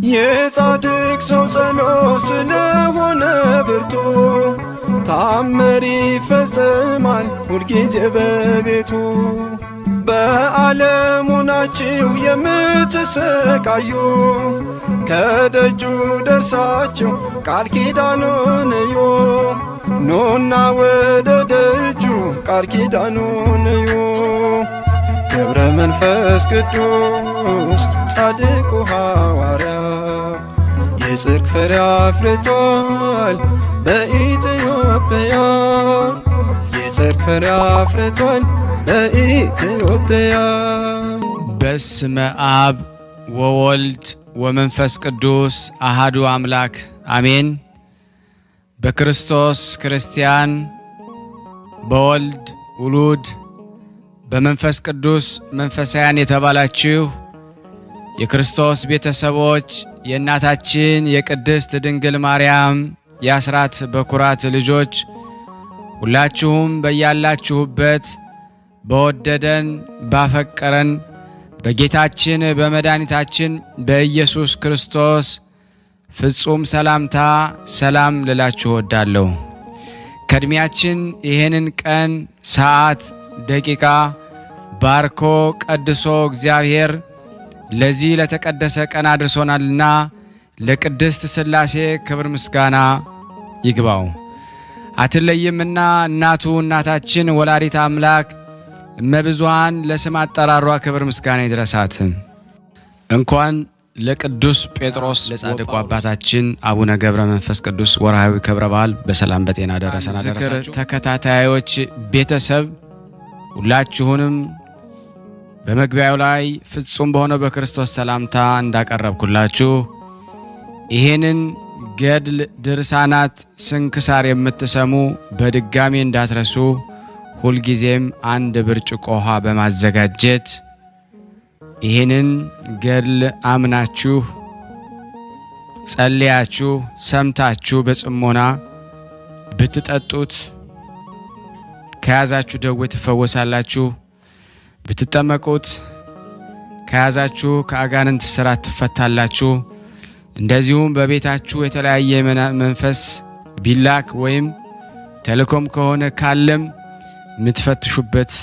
የጻድቅ ሰው ጸሎት ስለሆነ ብርቱ ታምር ይፈጸማል ሁልጊዜ በቤቱ። በዓለሙ ናችሁ የምትሰቃዩ ከደጁ ደርሳችሁ ቃል ኪዳኑን እዩ። ኑና ወደ ደጁ ቃል ኪዳኑን እዩ። ገብረ መንፈስ ቅዱስ ጻድቁ ሐዋርያ የጽድቅ ፍሬ አፍርቷል በኢትዮጵያ። የጽድቅ ፍሬ አፍርቷል በኢትዮጵያ። በስመ አብ ወወልድ ወመንፈስ ቅዱስ አሃዱ አምላክ አሜን። በክርስቶስ ክርስቲያን፣ በወልድ ውሉድ፣ በመንፈስ ቅዱስ መንፈሳውያን የተባላችሁ የክርስቶስ ቤተሰቦች የእናታችን የቅድስት ድንግል ማርያም የአስራት በኩራት ልጆች ሁላችሁም በያላችሁበት በወደደን ባፈቀረን በጌታችን በመድኃኒታችን በኢየሱስ ክርስቶስ ፍጹም ሰላምታ ሰላም ልላችሁ እወዳለሁ። ከእድሜያችን ይህንን ቀን ሰዓት ደቂቃ ባርኮ ቀድሶ እግዚአብሔር ለዚህ ለተቀደሰ ቀን አድርሶናልና ለቅድስት ሥላሴ ክብር ምስጋና ይግባው። አትለይምና እናቱ እናታችን ወላዲተ አምላክ እመብዙኃን ለስም አጠራሯ ክብር ምስጋና ይድረሳት። እንኳን ለቅዱስ ጴጥሮስ ለጻድቁ አባታችን አቡነ ገብረ መንፈስ ቅዱስ ወርሃዊ ክብረ በዓል በሰላም በጤና ደረሰና ደረሳችሁ። ተከታታዮች ቤተሰብ ሁላችሁንም በመግቢያው ላይ ፍጹም በሆነው በክርስቶስ ሰላምታ እንዳቀረብኩላችሁ ይሄንን ገድል ድርሳናት ስንክሳር የምትሰሙ በድጋሚ እንዳትረሱ ሁልጊዜም አንድ ብርጭቆ ውሃ በማዘጋጀት ይሄንን ገድል አምናችሁ ጸልያችሁ ሰምታችሁ በጽሞና ብትጠጡት ከያዛችሁ ደዌ ትፈወሳላችሁ። ብትጠመቁት ከያዛችሁ ከአጋንንት ስራት ትፈታላችሁ። እንደዚሁም በቤታችሁ የተለያየ መንፈስ ቢላክ ወይም ተልኮም ከሆነ ካለም ምትፈትሹበት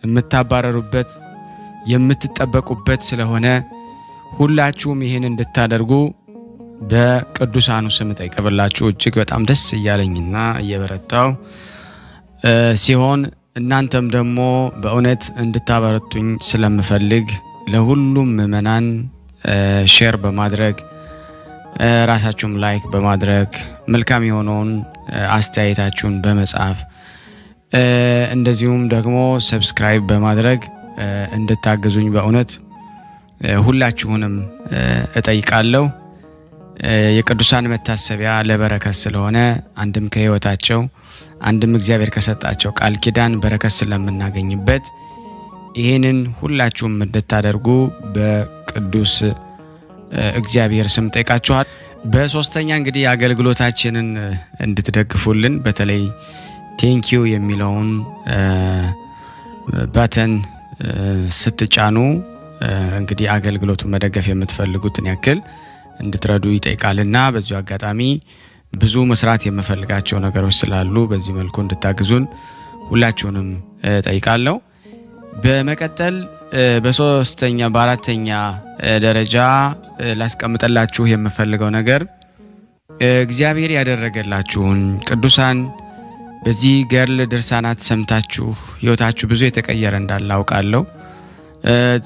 የምታባረሩበት የምትጠበቁበት ስለሆነ ሁላችሁም ይሄን እንድታደርጉ በቅዱሳኑ ስም ጠይቀብላችሁ እጅግ በጣም ደስ እያለኝና እየበረታው ሲሆን እናንተም ደግሞ በእውነት እንድታበረቱኝ ስለምፈልግ ለሁሉም ምእመናን ሼር በማድረግ ራሳችሁም ላይክ በማድረግ መልካም የሆነውን አስተያየታችሁን በመጻፍ እንደዚሁም ደግሞ ሰብስክራይብ በማድረግ እንድታግዙኝ በእውነት ሁላችሁንም እጠይቃለሁ። የቅዱሳን መታሰቢያ ለበረከት ስለሆነ አንድም ከህይወታቸው አንድም እግዚአብሔር ከሰጣቸው ቃል ኪዳን በረከት ስለምናገኝበት ይሄንን ሁላችሁም እንድታደርጉ በቅዱስ እግዚአብሔር ስም ጠይቃችኋል። በሶስተኛ እንግዲህ አገልግሎታችንን እንድትደግፉልን በተለይ ቴንኪዩ የሚለውን ባተን ስትጫኑ እንግዲህ አገልግሎቱን መደገፍ የምትፈልጉትን ያክል እንድትረዱ ይጠይቃልና በዚሁ አጋጣሚ ብዙ መስራት የምፈልጋቸው ነገሮች ስላሉ በዚህ መልኩ እንድታግዙን ሁላችሁንም ጠይቃለሁ። በመቀጠል በሶስተኛ በአራተኛ ደረጃ ላስቀምጠላችሁ የምፈልገው ነገር እግዚአብሔር ያደረገላችሁን ቅዱሳን በዚህ ገድል ድርሳናት ሰምታችሁ ህይወታችሁ ብዙ የተቀየረ እንዳለ አውቃለሁ።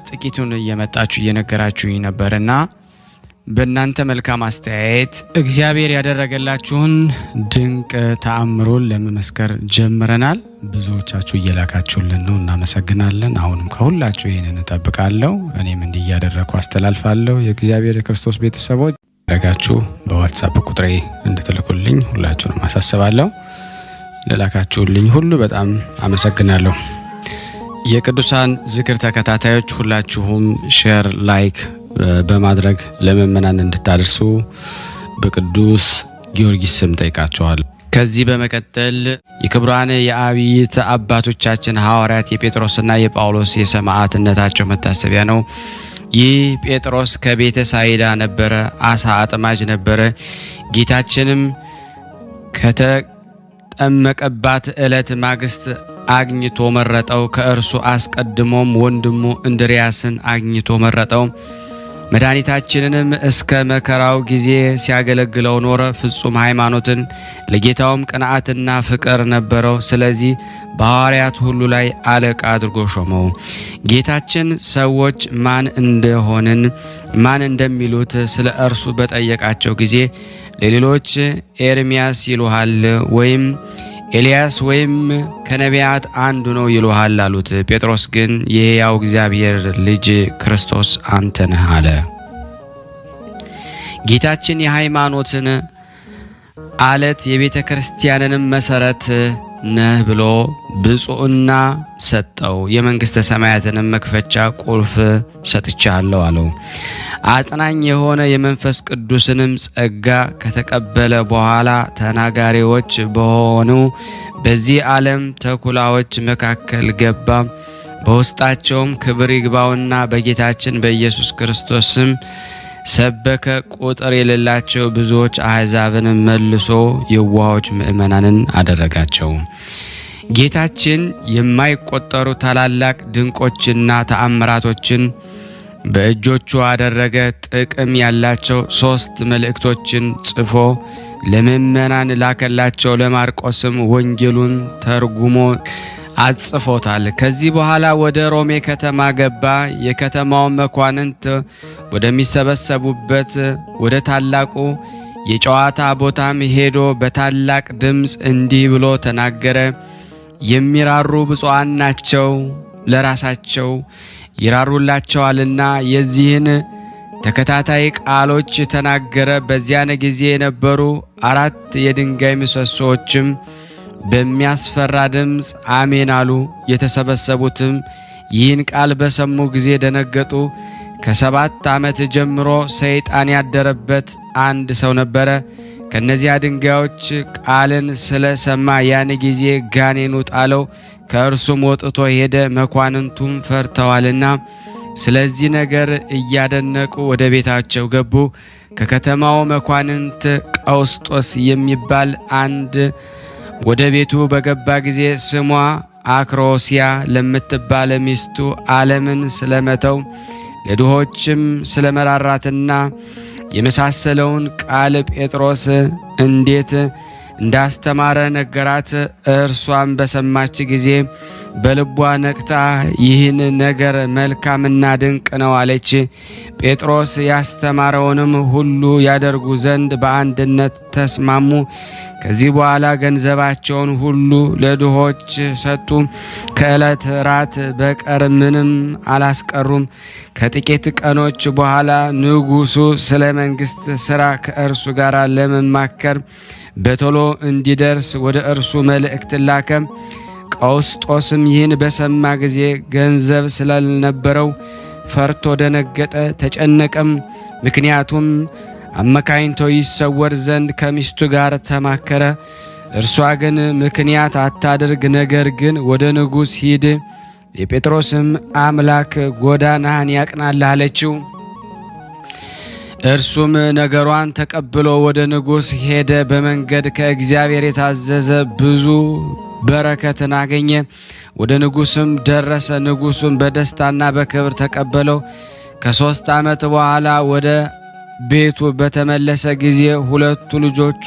ጥቂቱን እየመጣችሁ እየነገራችሁኝ ነበርና በእናንተ መልካም አስተያየት እግዚአብሔር ያደረገላችሁን ድንቅ ተአምሮን ለመመስከር ጀምረናል። ብዙዎቻችሁ እየላካችሁልን ነው፣ እናመሰግናለን። አሁንም ከሁላችሁ ይሄንን እጠብቃለሁ። እኔም እንዲህ እያደረኩ አስተላልፋለሁ። የእግዚአብሔር የክርስቶስ ቤተሰቦች ያደረጋችሁ በዋትስአፕ ቁጥሬ እንድትልኩልኝ ሁላችሁንም አሳስባለሁ። ለላካችሁልኝ ሁሉ በጣም አመሰግናለሁ። የቅዱሳን ዝክር ተከታታዮች ሁላችሁም ሼር ላይክ በማድረግ ለምእመናን እንድታደርሱ በቅዱስ ጊዮርጊስ ስም ጠይቃችኋለሁ። ከዚህ በመቀጠል የክቡራን የአብይት አባቶቻችን ሐዋርያት የጴጥሮስና የጳውሎስ የሰማዕትነታቸው መታሰቢያ ነው። ይህ ጴጥሮስ ከቤተ ሳይዳ ነበረ፣ አሳ አጥማጅ ነበረ። ጌታችንም ከተጠመቀባት ዕለት ማግስት አግኝቶ መረጠው። ከእርሱ አስቀድሞም ወንድሙ እንድርያስን አግኝቶ መረጠው። መድኃኒታችንንም እስከ መከራው ጊዜ ሲያገለግለው ኖረ። ፍጹም ሃይማኖትን ለጌታውም ቅንዓትና ፍቅር ነበረው። ስለዚህ በሐዋርያት ሁሉ ላይ አለቃ አድርጎ ሾመው። ጌታችን ሰዎች ማን እንደሚሉት ስለ እርሱ በጠየቃቸው ጊዜ ለሌሎች ኤርምያስ ይሉሃል፣ ወይም ኤልያስ ወይም ከነቢያት አንዱ ነው ይሉሃል አሉት። ጴጥሮስ ግን የሕያው እግዚአብሔር ልጅ ክርስቶስ አንተ ነህ አለ። ጌታችን የሃይማኖትን አለት የቤተ ክርስቲያንንም መሰረት ነህ ብሎ ብፁዕና ሰጠው። የመንግስተ ሰማያትንም መክፈቻ ቁልፍ ሰጥቻለሁ አለው። አጽናኝ የሆነ የመንፈስ ቅዱስንም ጸጋ ከተቀበለ በኋላ ተናጋሪዎች በሆኑ በዚህ ዓለም ተኩላዎች መካከል ገባ። በውስጣቸውም ክብር ይግባውና በጌታችን በኢየሱስ ክርስቶስ ስም ሰበከ። ቁጥር የሌላቸው ብዙዎች አሕዛብን መልሶ የዋሆች ምእመናንን አደረጋቸው። ጌታችን የማይቆጠሩ ታላላቅ ድንቆችና ተአምራቶችን በእጆቹ አደረገ። ጥቅም ያላቸው 3 መልእክቶችን ጽፎ ለምእመናን ላከላቸው። ለማርቆስም ወንጌሉን ተርጉሞ አጽፎታል። ከዚህ በኋላ ወደ ሮሜ ከተማ ገባ። የከተማው መኳንንት ወደሚሰበሰቡበት ወደ ታላቁ የጨዋታ ቦታም ሄዶ በታላቅ ድምፅ እንዲህ ብሎ ተናገረ። የሚራሩ ብፁዓን ናቸው፣ ለራሳቸው ይራሩላቸዋልና። የዚህን ተከታታይ ቃሎች ተናገረ። በዚያን ጊዜ የነበሩ 4 የድንጋይ ምሰሶዎችም በሚያስፈራ ድምፅ አሜን አሉ። የተሰበሰቡትም ይህን ቃል በሰሙ ጊዜ ደነገጡ። ከ7 ዓመት ጀምሮ ሰይጣን ያደረበት አንድ ሰው ነበረ። ከነዚያ ድንጋዮች ቃልን ስለሰማ ያን ጊዜ ጋኔኑ ጣለው፣ ከእርሱም ወጥቶ ሄደ። መኳንንቱም ፈርተዋልና ስለዚህ ነገር እያደነቁ ወደ ቤታቸው ገቡ። ከከተማው መኳንንት ቀውስጦስ የሚባል አንድ ወደ ቤቱ በገባ ጊዜ ስሟ አክሮሲያ ለምትባል ሚስቱ ዓለምን ስለመተው ለድሆችም ስለመራራትና የመሳሰለውን ቃል ጴጥሮስ እንዴት እንዳስተማረ ነገራት። እርሷም በሰማች ጊዜ በልቧ ነቅታ ይህን ነገር መልካምና ድንቅ ነው አለች። ጴጥሮስ ያስተማረውንም ሁሉ ያደርጉ ዘንድ በአንድነት ተስማሙ። ከዚህ በኋላ ገንዘባቸውን ሁሉ ለድሆች ሰጡ። ከዕለት ራት በቀር ምንም አላስቀሩም። ከጥቂት ቀኖች በኋላ ንጉሡ ስለ መንግሥት ሥራ ከእርሱ ጋር ለመማከር በቶሎ እንዲደርስ ወደ እርሱ መልእክት ላከ። ቀውስጦስም ይህን በሰማ ጊዜ ገንዘብ ስላልነበረው ፈርቶ ደነገጠ፣ ተጨነቀም። ምክንያቱም አመካኝቶ ይሰወር ዘንድ ከሚስቱ ጋር ተማከረ። እርሷ ግን ምክንያት አታድርግ፣ ነገር ግን ወደ ንጉሥ ሂድ፣ የጴጥሮስም አምላክ ጎዳናህን ያቅናልህ አለችው። እርሱም ነገሯን ተቀብሎ ወደ ንጉሥ ሄደ። በመንገድ ከእግዚአብሔር የታዘዘ ብዙ በረከትን አገኘ። ወደ ንጉሥም ደረሰ። ንጉሡም በደስታና በክብር ተቀበለው። ከ3 ዓመት በኋላ ወደ ቤቱ በተመለሰ ጊዜ 2 ልጆቹ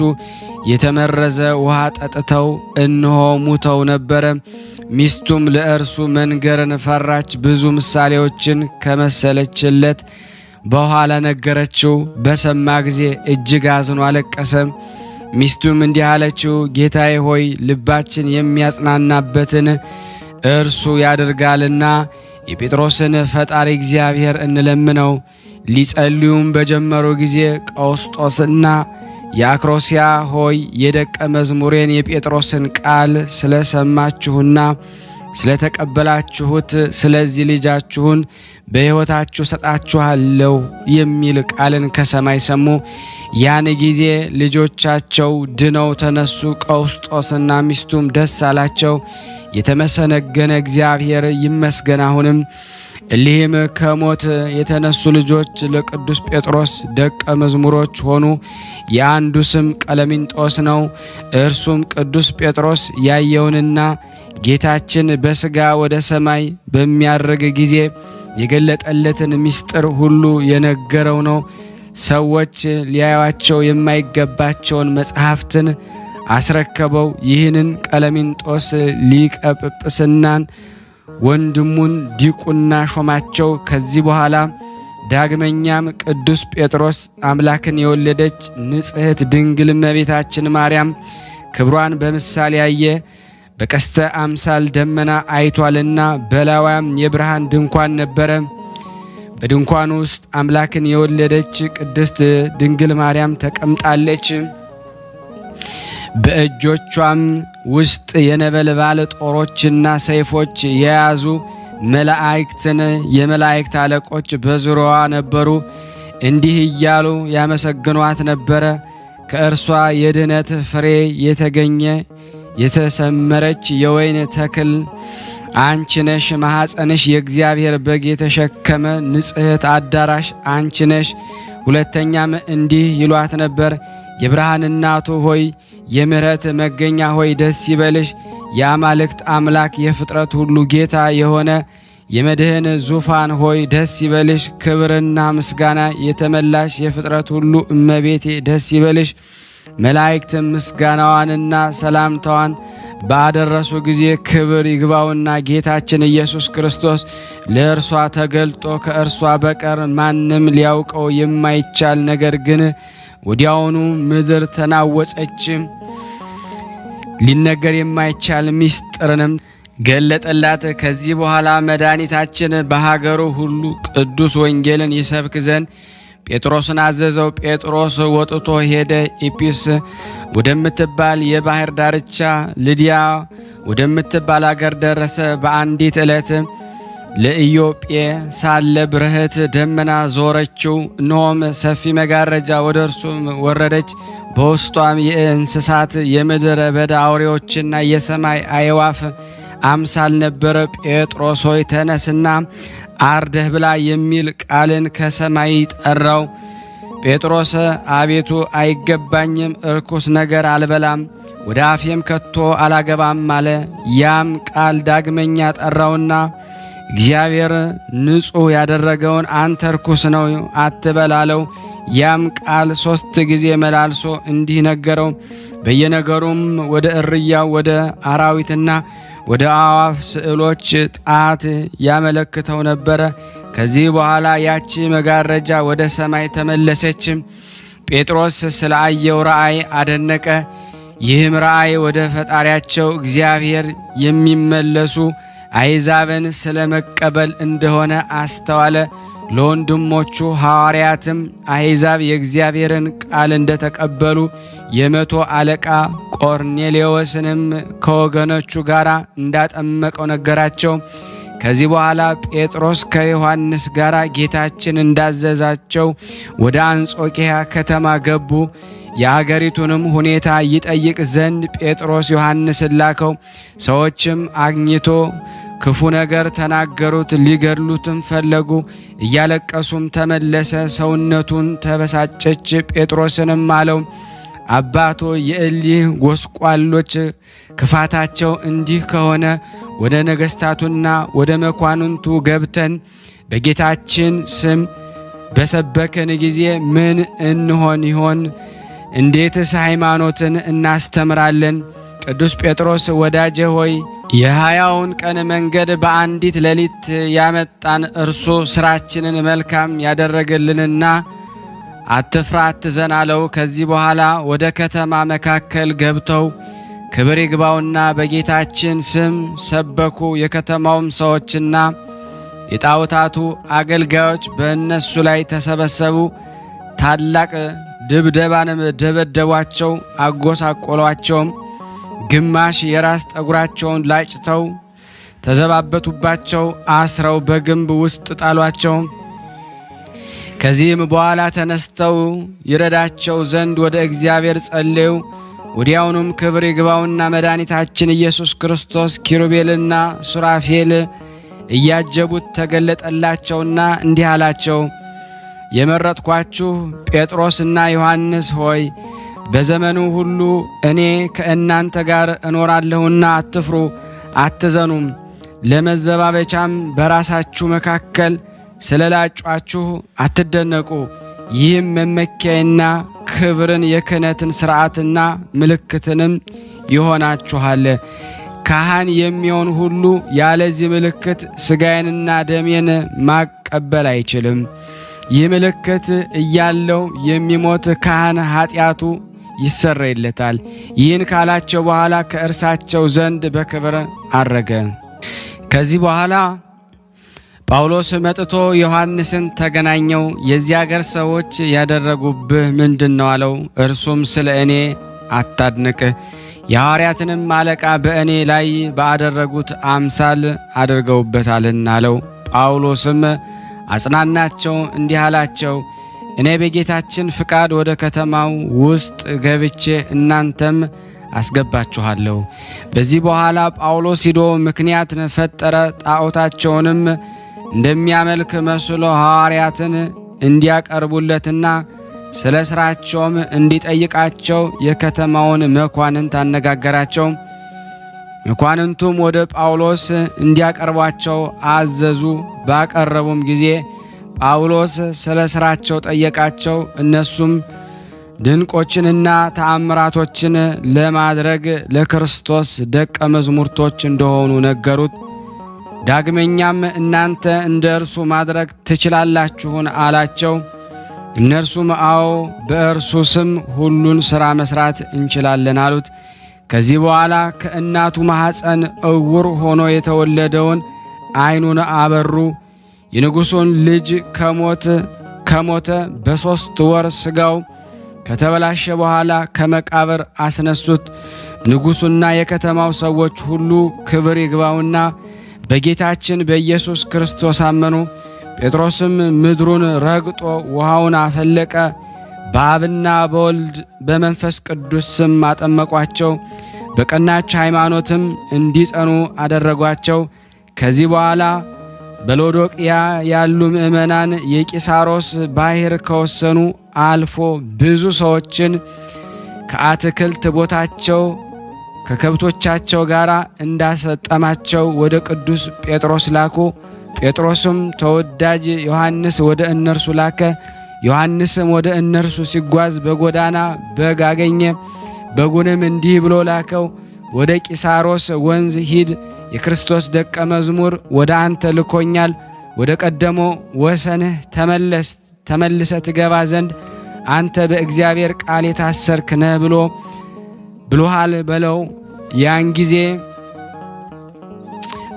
የተመረዘ ውሃ ጠጥተው እነሆ ሙተው ነበረ። ሚስቱም ለእርሱ መንገርን ፈራች። ብዙ ምሳሌዎችን ከመሰለችለት በኋላ ነገረችው። በሰማ ጊዜ እጅግ አዝኖ አለቀሰ። ሚስቱም እንዲህ አለችው፣ ጌታዬ ሆይ ልባችን የሚያጽናናበትን እርሱ ያደርጋልና የጴጥሮስን ፈጣሪ እግዚአብሔር እንለምነው። ሊጸልዩም በጀመሩ ጊዜ ቀውስጦስና የአክሮሲያ ሆይ የደቀ መዝሙሬን የጴጥሮስን ቃል ስለሰማችሁና ስለተቀበላችሁት ስለዚህ ልጃችሁን በሕይወታችሁ ሰጣችኋለሁ የሚል ቃልን ከሰማይ ሰሙ። ያን ጊዜ ልጆቻቸው ድነው ተነሱ። ቀውስጦስና ሚስቱም ደስ አላቸው። የተመሰገነ እግዚአብሔር ይመስገን። አሁንም እሊህም ከሞት የተነሱ ልጆች ለቅዱስ ጴጥሮስ ደቀ መዝሙሮች ሆኑ። የአንዱ ስም ቀለሚንጦስ ነው። እርሱም ቅዱስ ጴጥሮስ ያየውንና ጌታችን በሥጋ ወደ ሰማይ በሚያርግ ጊዜ የገለጠለትን ምስጢር ሁሉ የነገረው ነው። ሰዎች ሊያዩአቸው የማይገባቸውን መጻሕፍትን አስረከበው። ይህንን ቀለሚንጦስ ሊቀ ጵጵስናን ወንድሙን ዲቁና ሾማቸው። ከዚህ በኋላ ዳግመኛም ቅዱስ ጴጥሮስ አምላክን የወለደች ንጽሕት ድንግል እመቤታችን ማርያም ክብሯን በምሳሌ ያየ በቀስተ አምሳል ደመና አይቷልና በላዋም የብርሃን ድንኳን ነበረ። በድንኳኑ ውስጥ አምላክን የወለደች ቅድስት ድንግል ማርያም ተቀምጣለች። በእጆቿም ውስጥ የነበልባል ጦሮችና ሰይፎች የያዙ መላእክትን የመላእክት አለቆች በዙሪያዋ ነበሩ። እንዲህ እያሉ ያመሰግኗት ነበረ። ከእርሷ የድኅነት ፍሬ የተገኘ የተሰመረች የወይን ተክል አንቺ ነሽ። ማኅፀንሽ የእግዚአብሔር በግ የተሸከመ ንጽሕት አዳራሽ አንቺ ነሽ። ሁለተኛም እንዲህ ይሏት ነበር፣ የብርሃን እናቱ ሆይ፣ የምሕረት መገኛ ሆይ ደስ ይበልሽ። የአማልክት አምላክ የፍጥረት ሁሉ ጌታ የሆነ የመድህን ዙፋን ሆይ ደስ ይበልሽ። ክብርና ምስጋና የተመላሽ የፍጥረት ሁሉ እመቤቴ ደስ ይበልሽ። መላእክት ምስጋናዋንና ሰላምታዋን ባደረሱ ጊዜ ክብር ይግባውና ጌታችን ኢየሱስ ክርስቶስ ለእርሷ ተገልጦ ከእርሷ በቀር ማንም ሊያውቀው የማይቻል ነገር ግን ወዲያውኑ ምድር ተናወጸች። ሊነገር የማይቻል ምስጢርንም ገለጠላት። ከዚህ በኋላ መድኃኒታችን በሀገሩ ሁሉ ቅዱስ ወንጌልን ይሰብክ ዘንድ ጴጥሮስን አዘዘው። ጴጥሮስ ወጥቶ ሄደ። ኢጲስ ወደምትባል የባህር ዳርቻ ልድያ ወደምትባል አገር ደረሰ። በአንዲት ዕለት ለኢዮጴ ሳለ ብርህት ደመና ዞረችው። እነሆም ሰፊ መጋረጃ ወደ እርሱ ወረደች። በውስጧም የእንስሳት የምድረ በዳ አውሬዎችና የሰማይ አዕዋፍ አምሳል ነበረ። ጴጥሮስ ሆይ ተነስና አርደህ ብላ የሚል ቃልን ከሰማይ ጠራው። ጴጥሮስ አቤቱ አይገባኝም፣ እርኩስ ነገር አልበላም፣ ወደ አፌም ከቶ አላገባም አለ። ያም ቃል ዳግመኛ ጠራውና እግዚአብሔር ንጹሕ ያደረገውን አንተ ርኩስ ነው አትበል አለው። ያም ቃል 3 ጊዜ መላልሶ እንዲህ ነገረው። በየነገሩም ወደ እርያው ወደ አራዊትና ወደ አዋፍ ስዕሎች ጣት ያመለክተው ነበረ። ከዚህ በኋላ ያቺ መጋረጃ ወደ ሰማይ ተመለሰች። ጴጥሮስ ስለ አየው ራእይ አደነቀ። ይህም ራእይ ወደ ፈጣሪያቸው እግዚአብሔር የሚመለሱ አሕዛብን ስለ መቀበል እንደሆነ አስተዋለ። ለወንድሞቹ ሐዋርያትም አሕዛብ የእግዚአብሔርን ቃል እንደተቀበሉ የ100 አለቃ ቆርኔሌዎስንም ከወገኖቹ ጋር እንዳጠመቀው ነገራቸው። ከዚህ በኋላ ጴጥሮስ ከዮሐንስ ጋር ጌታችን እንዳዘዛቸው ወደ አንጾኪያ ከተማ ገቡ። የአገሪቱንም ሁኔታ ይጠይቅ ዘንድ ጴጥሮስ ዮሐንስን ላከው። ሰዎችም አግኝቶ ክፉ ነገር ተናገሩት፣ ሊገድሉትም ፈለጉ። እያለቀሱም ተመለሰ። ሰውነቱን ተበሳጨች። ጴጥሮስንም አለው፣ አባቶ የእሊህ ጎስቋሎች ክፋታቸው እንዲህ ከሆነ ወደ ነገሥታቱና ወደ መኳንንቱ ገብተን በጌታችን ስም በሰበከን ጊዜ ምን እንሆን ይሆን? እንዴትስ ሃይማኖትን እናስተምራለን? ቅዱስ ጴጥሮስ ወዳጄ ሆይ የ20ውን ቀን መንገድ በአንዲት ሌሊት ያመጣን እርሱ ስራችንን መልካም ያደረገልንና አትፍራ አትዘን አለው። ከዚህ በኋላ ወደ ከተማ መካከል ገብተው ክብር ይግባውና በጌታችን ስም ሰበኩ። የከተማውም ሰዎችና የጣዖታቱ አገልጋዮች በእነሱ ላይ ተሰበሰቡ። ታላቅ ድብደባንም ደበደቧቸው፣ አጎሳቆሏቸውም። ግማሽ የራስ ጠጉራቸውን ላጭተው ተዘባበቱባቸው፣ አስረው በግንብ ውስጥ ጣሏቸው። ከዚህም በኋላ ተነስተው ይረዳቸው ዘንድ ወደ እግዚአብሔር ጸለዩ። ወዲያውኑም ክብር ይግባውና መድኃኒታችን ኢየሱስ ክርስቶስ ኪሩቤልና ሱራፌል እያጀቡት ተገለጠላቸውና እንዲህ አላቸው፣ የመረጥኳችሁ ጴጥሮስና ዮሐንስ ሆይ በዘመኑ ሁሉ እኔ ከእናንተ ጋር እኖራለሁና አትፍሩ፣ አትዘኑም። ለመዘባበቻም በራሳችሁ መካከል ስለላጯችሁ አትደነቁ። ይህም መመኪያና ክብርን የክህነትን ሥርዓትና ምልክትንም ይሆናችኋል። ካህን የሚሆን ሁሉ ያለዚህ ምልክት ሥጋዬንና ደሜን ማቀበል አይችልም። ይህ ምልክት እያለው የሚሞት ካህን ኃጢአቱ ይሰረይለታል። ይህን ካላቸው በኋላ ከእርሳቸው ዘንድ በክብር አረገ። ከዚህ በኋላ ጳውሎስ መጥቶ ዮሐንስን ተገናኘው። የዚህ አገር ሰዎች ያደረጉብህ ምንድነው አለው። እርሱም ስለ እኔ አታድንቅ፣ የሐዋርያትንም አለቃ በእኔ ላይ ባደረጉት አምሳል አድርገውበታልና አለው። ጳውሎስም አጽናናቸው፣ እንዲህ አላቸው፣ እኔ በጌታችን ፍቃድ ወደ ከተማው ውስጥ ገብቼ እናንተም አስገባችኋለሁ። በዚህ በኋላ ጳውሎስ ሂዶ ምክንያት ፈጠረ። ጣዖታቸውንም እንደሚያመልክ መስሎ ሐዋርያትን እንዲያቀርቡለትና ስለ ሥራቸውም እንዲጠይቃቸው የከተማውን መኳንንት አነጋገራቸው። መኳንንቱም ወደ ጳውሎስ እንዲያቀርቧቸው አዘዙ። ባቀረቡም ጊዜ ጳውሎስ ስለ ሥራቸው ጠየቃቸው። እነሱም ድንቆችንና ተአምራቶችን ለማድረግ ለክርስቶስ ደቀ መዝሙርቶች እንደሆኑ ነገሩት። ዳግመኛም እናንተ እንደ እርሱ ማድረግ ትችላላችሁን አላቸው። እነርሱም አዎ፣ በእርሱ ስም ሁሉን ሥራ መስራት እንችላለን አሉት። ከዚህ በኋላ ከእናቱ ማኅፀን ዕውር ሆኖ የተወለደውን ዓይኑን አበሩ። የንጉሡን ልጅ ከሞተ በ3 ወር ሥጋው ከተበላሸ በኋላ ከመቃብር አስነሱት። ንጉሡና የከተማው ሰዎች ሁሉ ክብር ይግባውና በጌታችን በኢየሱስ ክርስቶስ አመኑ። ጴጥሮስም ምድሩን ረግጦ ውሃውን አፈለቀ። በአብና በወልድ በመንፈስ ቅዱስ ስም አጠመቋቸው። በቀናች ሃይማኖትም እንዲጸኑ አደረጓቸው። ከዚህ በኋላ በሎዶቅያ ያሉ ምእመናን የቂሳሮስ ባሕር ከወሰኑ አልፎ ብዙ ሰዎችን ከአትክልት ቦታቸው ከከብቶቻቸው ጋር እንዳሰጠማቸው ወደ ቅዱስ ጴጥሮስ ላኩ። ጴጥሮስም ተወዳጅ ዮሐንስ ወደ እነርሱ ላከ። ዮሐንስም ወደ እነርሱ ሲጓዝ በጎዳና በግ አገኘ። በጉንም እንዲህ ብሎ ላከው፣ ወደ ቂሳሮስ ወንዝ ሂድ፣ የክርስቶስ ደቀ መዝሙር ወደ አንተ ልኮኛል። ወደ ቀደሞ ወሰንህ ተመልሰ ትገባ ዘንድ አንተ በእግዚአብሔር ቃል የታሰርክ ነህ ብሎሃል በለው። ያን ጊዜ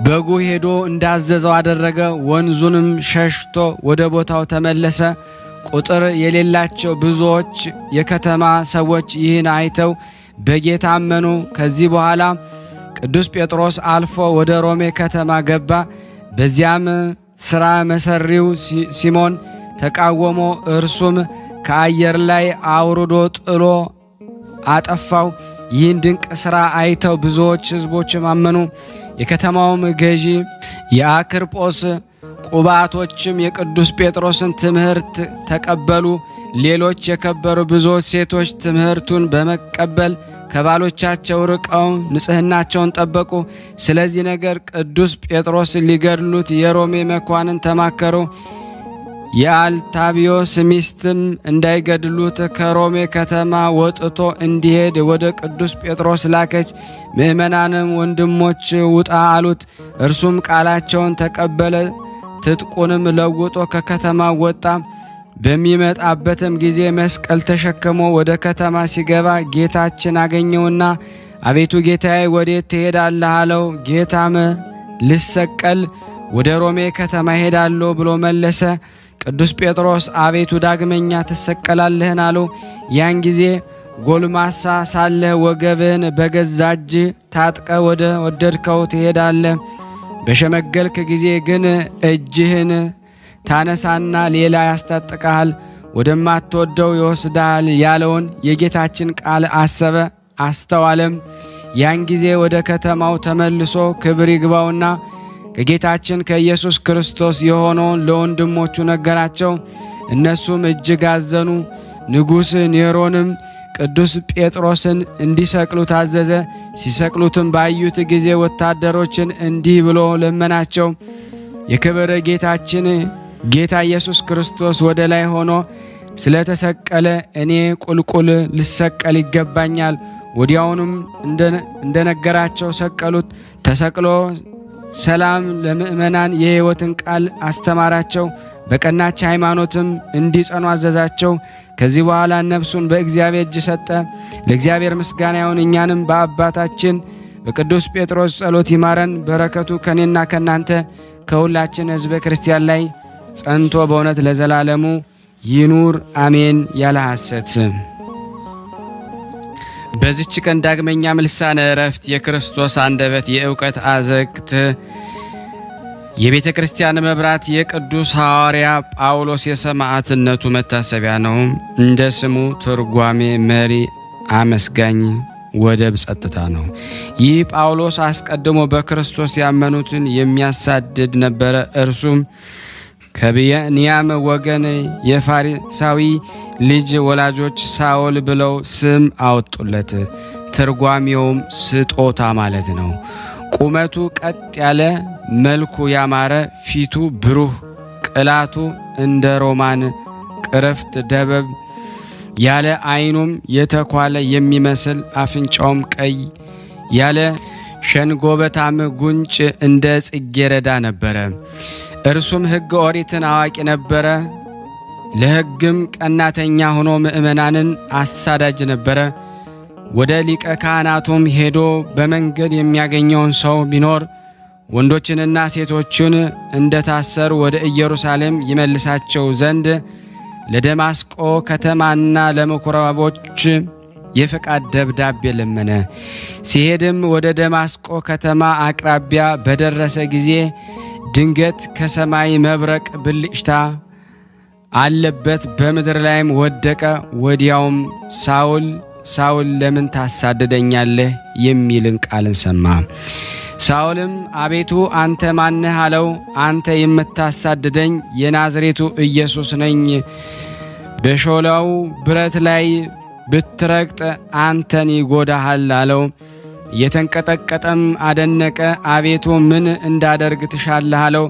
በጉ ሄዶ እንዳዘዘው አደረገ። ወንዙንም ሸሽቶ ወደ ቦታው ተመለሰ። ቁጥር የሌላቸው ብዙዎች የከተማ ሰዎች ይህን አይተው በጌታ አመኑ። ከዚህ በኋላ ቅዱስ ጴጥሮስ አልፎ ወደ ሮሜ ከተማ ገባ። በዚያም ሥራ መሰሪው ሲሞን ተቃወሞ፣ እርሱም ከአየር ላይ አውርዶ ጥሎ አጠፋው። ይህን ድንቅ ሥራ አይተው ብዙዎች ሕዝቦችም አመኑ። የከተማውም ገዢ የአክርጶስ ቁባቶችም የቅዱስ ጴጥሮስን ትምህርት ተቀበሉ። ሌሎች የከበሩ ብዙዎች ሴቶች ትምህርቱን በመቀበል ከባሎቻቸው ርቀው ንጽሕናቸውን ጠበቁ። ስለዚህ ነገር ቅዱስ ጴጥሮስን ሊገድሉት የሮሜ መኳንን ተማከሩ። የአልታቢዮስ ሚስትም እንዳይገድሉት ከሮሜ ከተማ ወጥቶ እንዲሄድ ወደ ቅዱስ ጴጥሮስ ላከች። ምእመናንም ወንድሞች ውጣ አሉት። እርሱም ቃላቸውን ተቀበለ። ትጥቁንም ለውጦ ከከተማ ወጣ። በሚመጣበትም ጊዜ መስቀል ተሸክሞ ወደ ከተማ ሲገባ ጌታችን አገኘውና አቤቱ ጌታዬ ወዴት ትሄዳለህ አለው። ጌታም ልሰቀል ወደ ሮሜ ከተማ ሄዳለሁ ብሎ መለሰ። ቅዱስ ጴጥሮስ አቤቱ ዳግመኛ ትሰቀላለህን አለው። ያን ጊዜ ጎልማሳ ሳለህ ወገብህን በገዛ እጅህ ታጥቀ ወደ ወደድከው ትሄዳለህ። በሸመገልክ ጊዜ ግን እጅህን ታነሳና ሌላ ያስታጥቀሃል፣ ወደማትወደው ይወስዳል ያለውን የጌታችን ቃል አሰበ አስተዋለም። ያን ጊዜ ወደ ከተማው ተመልሶ ክብር ይግባውና ከጌታችን ከኢየሱስ ክርስቶስ የሆነውን ለወንድሞቹ ነገራቸው። እነሱም እጅግ አዘኑ። ንጉሥ ኔሮንም ቅዱስ ጴጥሮስን እንዲሰቅሉ ታዘዘ። ሲሰቅሉትም ባዩት ጊዜ ወታደሮችን እንዲህ ብሎ ለመናቸው። የክብር ጌታችን ጌታ ኢየሱስ ክርስቶስ ወደ ላይ ሆኖ ስለተሰቀለ እኔ ቁልቁል ልሰቀል ይገባኛል። ወዲያውኑም እንደነገራቸው ሰቀሉት። ተሰቅሎ ሰላም ለምእመናን የሕይወትን ቃል አስተማራቸው። በቀናች ሃይማኖትም እንዲጸኑ አዘዛቸው። ከዚህ በኋላ ነፍሱን በእግዚአብሔር እጅ ሰጠ። ለእግዚአብሔር ምስጋና ይሁን። እኛንም በአባታችን በቅዱስ ጴጥሮስ ጸሎት ይማረን። በረከቱ ከኔና ከናንተ ከሁላችን ሕዝበ ክርስቲያን ላይ ጸንቶ በእውነት ለዘላለሙ ይኑር አሜን። ያለ ሐሰት በዚች ቀን ዳግመኛም ልሳነ ዕረፍት የክርስቶስ አንደበት የእውቀት አዘቅት የቤተ ክርስቲያን መብራት የቅዱስ ሐዋርያ ጳውሎስ የሰማዕትነቱ መታሰቢያ ነው። እንደ ስሙ ትርጓሜ መሪ፣ አመስጋኝ፣ ወደብ ጸጥታ ነው። ይህ ጳውሎስ አስቀድሞ በክርስቶስ ያመኑትን የሚያሳድድ ነበረ። እርሱም ከብንያም ወገን የፋሪሳዊ ልጅ ወላጆች ሳውል ብለው ስም አወጡለት። ትርጓሜውም ስጦታ ማለት ነው። ቁመቱ ቀጥ ያለ፣ መልኩ ያማረ፣ ፊቱ ብሩህ፣ ቅላቱ እንደ ሮማን ቅርፍት ደበብ ያለ፣ ዓይኑም የተኳለ የሚመስል፣ አፍንጫውም ቀይ ያለ፣ ሸንጎበታም ጉንጭ እንደ ጽጌረዳ ነበረ። እርሱም ሕግ ኦሪትን አዋቂ ነበረ። ለሕግም ቀናተኛ ሆኖ ምእመናንን አሳዳጅ ነበረ። ወደ ሊቀ ካህናቱም ሄዶ በመንገድ የሚያገኘውን ሰው ቢኖር ወንዶችንና ሴቶችን እንደታሰሩ ወደ ኢየሩሳሌም ይመልሳቸው ዘንድ ለደማስቆ ከተማና ለምኩራቦች የፈቃድ ደብዳቤ ለመነ። ሲሄድም ወደ ደማስቆ ከተማ አቅራቢያ በደረሰ ጊዜ ድንገት ከሰማይ መብረቅ ብልጭታ አለበት፣ በምድር ላይም ወደቀ። ወዲያውም ሳውል ሳውል ለምን ታሳድደኛለህ የሚልን ቃልን ሰማ። ሳውልም አቤቱ አንተ ማነህ አለው። አንተ የምታሳድደኝ የናዝሬቱ ኢየሱስ ነኝ። በሾላው ብረት ላይ ብትረግጥ አንተን ይጎዳሃል አለው። የተንቀጠቀጠም አደነቀ። አቤቱ ምን እንዳደርግ ትሻለህ አለው።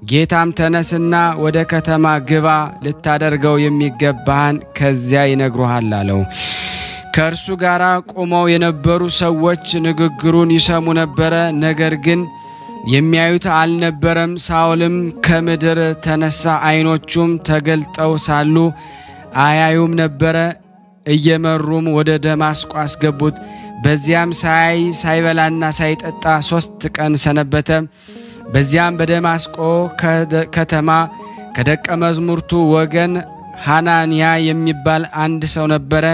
ጌታም ተነስና ወደ ከተማ ግባ፣ ልታደርገው የሚገባህን ከዚያ ይነግሩሃል አለው። ከእርሱ ጋር ቆመው የነበሩ ሰዎች ንግግሩን ይሰሙ ነበረ፣ ነገር ግን የሚያዩት አልነበረም። ሳውልም ከምድር ተነሳ፣ ዓይኖቹም ተገልጠው ሳሉ አያዩም ነበረ። እየመሩም ወደ ደማስቆ አስገቡት። በዚያም ሳይበላና ሳይጠጣ 3 ቀን ሰነበተ። በዚያም በደማስቆ ከተማ ከደቀ መዝሙርቱ ወገን ሐናንያ የሚባል አንድ ሰው ነበረ።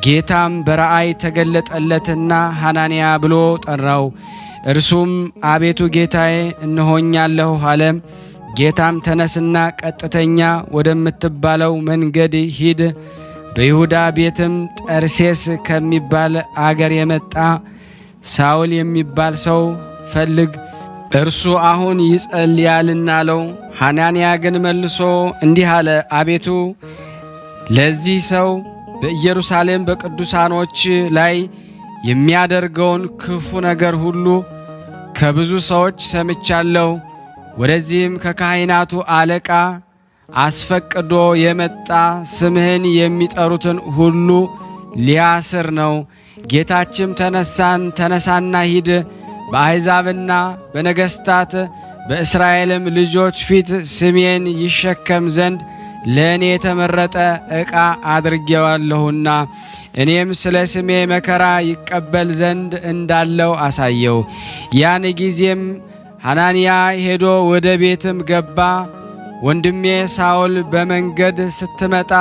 ጌታም በራእይ ተገለጠለትና ሐናንያ ብሎ ጠራው። እርሱም አቤቱ ጌታዬ እነሆኛለሁ አለ። ጌታም ተነስና ቀጥተኛ ወደምትባለው መንገድ ሂድ፣ በይሁዳ ቤትም ጠርሴስ ከሚባል አገር የመጣ ሳውል የሚባል ሰው ፈልግ፣ እርሱ አሁን ይጸልያልና አለው። ሐናንያ ግን መልሶ እንዲህ አለ፣ አቤቱ ለዚህ ሰው በኢየሩሳሌም በቅዱሳኖች ላይ የሚያደርገውን ክፉ ነገር ሁሉ ከብዙ ሰዎች ሰምቻለሁ። ወደዚህም ከካህናቱ አለቃ አስፈቅዶ የመጣ ስምህን የሚጠሩትን ሁሉ ሊያስር ነው። ጌታችም ተነሳና ሂድ፣ በአሕዛብና በነገሥታት በእስራኤልም ልጆች ፊት ስሜን ይሸከም ዘንድ ለእኔ የተመረጠ ዕቃ አድርጌዋለሁና እኔም ስለ ስሜ መከራ ይቀበል ዘንድ እንዳለው አሳየው። ያን ጊዜም ሐናንያ ሄዶ ወደ ቤትም ገባ። ወንድሜ ሳውል በመንገድ ስትመጣ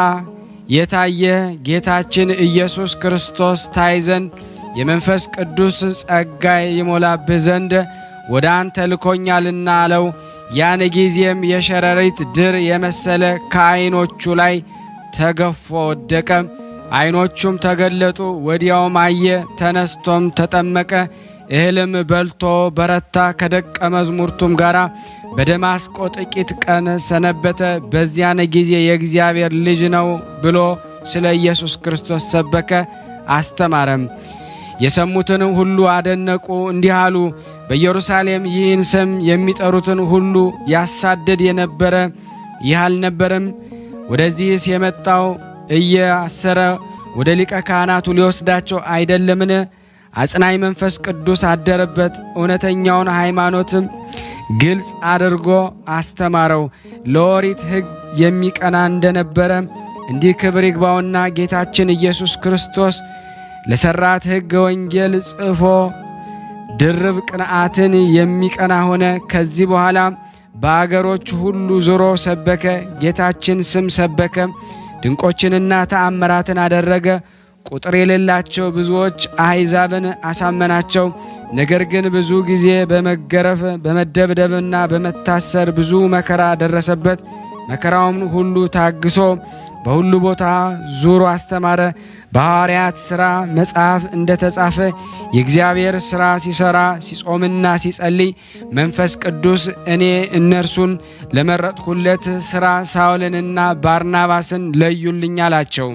የታየ ጌታችን ኢየሱስ ክርስቶስ ታይ ዘንድ የመንፈስ ቅዱስ ጸጋ ይሞላብህ ዘንድ ወደ አንተ ልኮኛልና አለው። ያን ጊዜም የሸረሪት ድር የመሰለ ከዓይኖቹ ላይ ተገፎ ወደቀ። ዓይኖቹም ተገለጡ። ወዲያውም አየ። ተነስቶም ተጠመቀ። እህልም በልቶ በረታ። ከደቀ መዝሙርቱም ጋር በደማስቆ ጥቂት ቀን ሰነበተ። በዚያን ጊዜ የእግዚአብሔር ልጅ ነው ብሎ ስለ ኢየሱስ ክርስቶስ ሰበከ፣ አስተማረም። የሰሙትን ሁሉ አደነቁ፣ እንዲህ አሉ፣ በኢየሩሳሌም ይህን ስም የሚጠሩትን ሁሉ ያሳደድ የነበረ ይህ አልነበረም? ወደዚህስ የመጣው እያሰረ ወደ ሊቀ ካህናቱ ሊወስዳቸው አይደለምን? አጽናኝ መንፈስ ቅዱስ አደረበት፣ እውነተኛውን ሃይማኖትም ግልጽ አድርጎ አስተማረው። ለኦሪት ሕግ የሚቀና እንደነበረ እንዲህ ክብር ይግባውና ጌታችን ኢየሱስ ክርስቶስ ለሰራት ሕግ ወንጌል ጽፎ ድርብ ቅንዓትን የሚቀና ሆነ። ከዚህ በኋላ በአገሮች ሁሉ ዞሮ ሰበከ። ጌታችን ስም ሰበከ። ድንቆችንና ተአምራትን አደረገ። ቁጥር የሌላቸው ብዙዎች አሕዛብን አሳመናቸው። ነገር ግን ብዙ ጊዜ በመገረፍ በመደብደብና በመታሰር ብዙ መከራ ደረሰበት። መከራውን ሁሉ ታግሶ በሁሉ ቦታ ዙሮ አስተማረ። በሐዋርያት ሥራ መጽሐፍ እንደተጻፈ የእግዚአብሔር ሥራ ሲሰራ ሲጾምና ሲጸልይ መንፈስ ቅዱስ እኔ እነርሱን ለመረጥኩለት ሥራ ሳውልንና ባርናባስን ለዩልኝ አላቸው።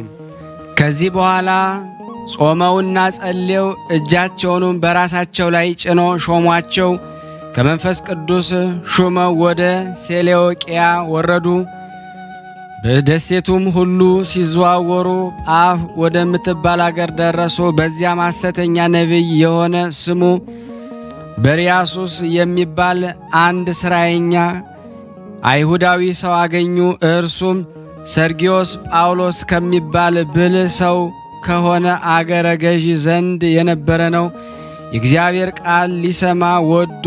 ከዚህ በኋላ ጾመውና ጸልየው እጃቸውንም በራሳቸው ላይ ጭኖ ሾሟቸው። ከመንፈስ ቅዱስ ሹመው ወደ ሴሌዎቅያ ወረዱ። በደሴቱም ሁሉ ሲዘዋወሩ ጳፍ ወደምትባል አገር ደረሱ። በዚያም ሐሰተኛ ነቢይ የሆነ ስሙ በርያሱስ የሚባል አንድ ሥራየኛ አይሁዳዊ ሰው አገኙ። እርሱም ሰርጊዮስ ጳውሎስ ከሚባል ብልህ ሰው ከሆነ አገረ ገዢ ዘንድ የነበረ ነው። የእግዚአብሔር ቃል ሊሰማ ወዶ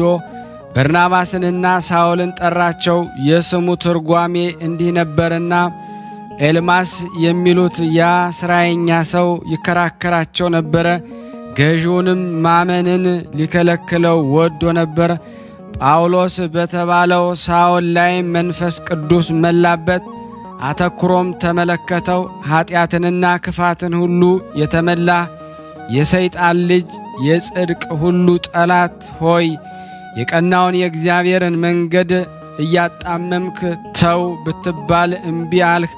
በርናባስንና ሳውልን ጠራቸው። የስሙ ትርጓሜ እንዲህ ነበርና ኤልማስ የሚሉት ያ ሥራየኛ ሰው ይከራከራቸው ነበረ። ገዢውንም ማመንን ሊከለክለው ወዶ ነበር። ጳውሎስ በተባለው ሳውል ላይ መንፈስ ቅዱስ መላበት። አተኩሮም ተመለከተው። ኃጢአትንና ክፋትን ሁሉ የተመላ የሰይጣን ልጅ የጽድቅ ሁሉ ጠላት ሆይ የቀናውን የእግዚአብሔርን መንገድ እያጣመምክ ተው ብትባል እምቢ አልህ።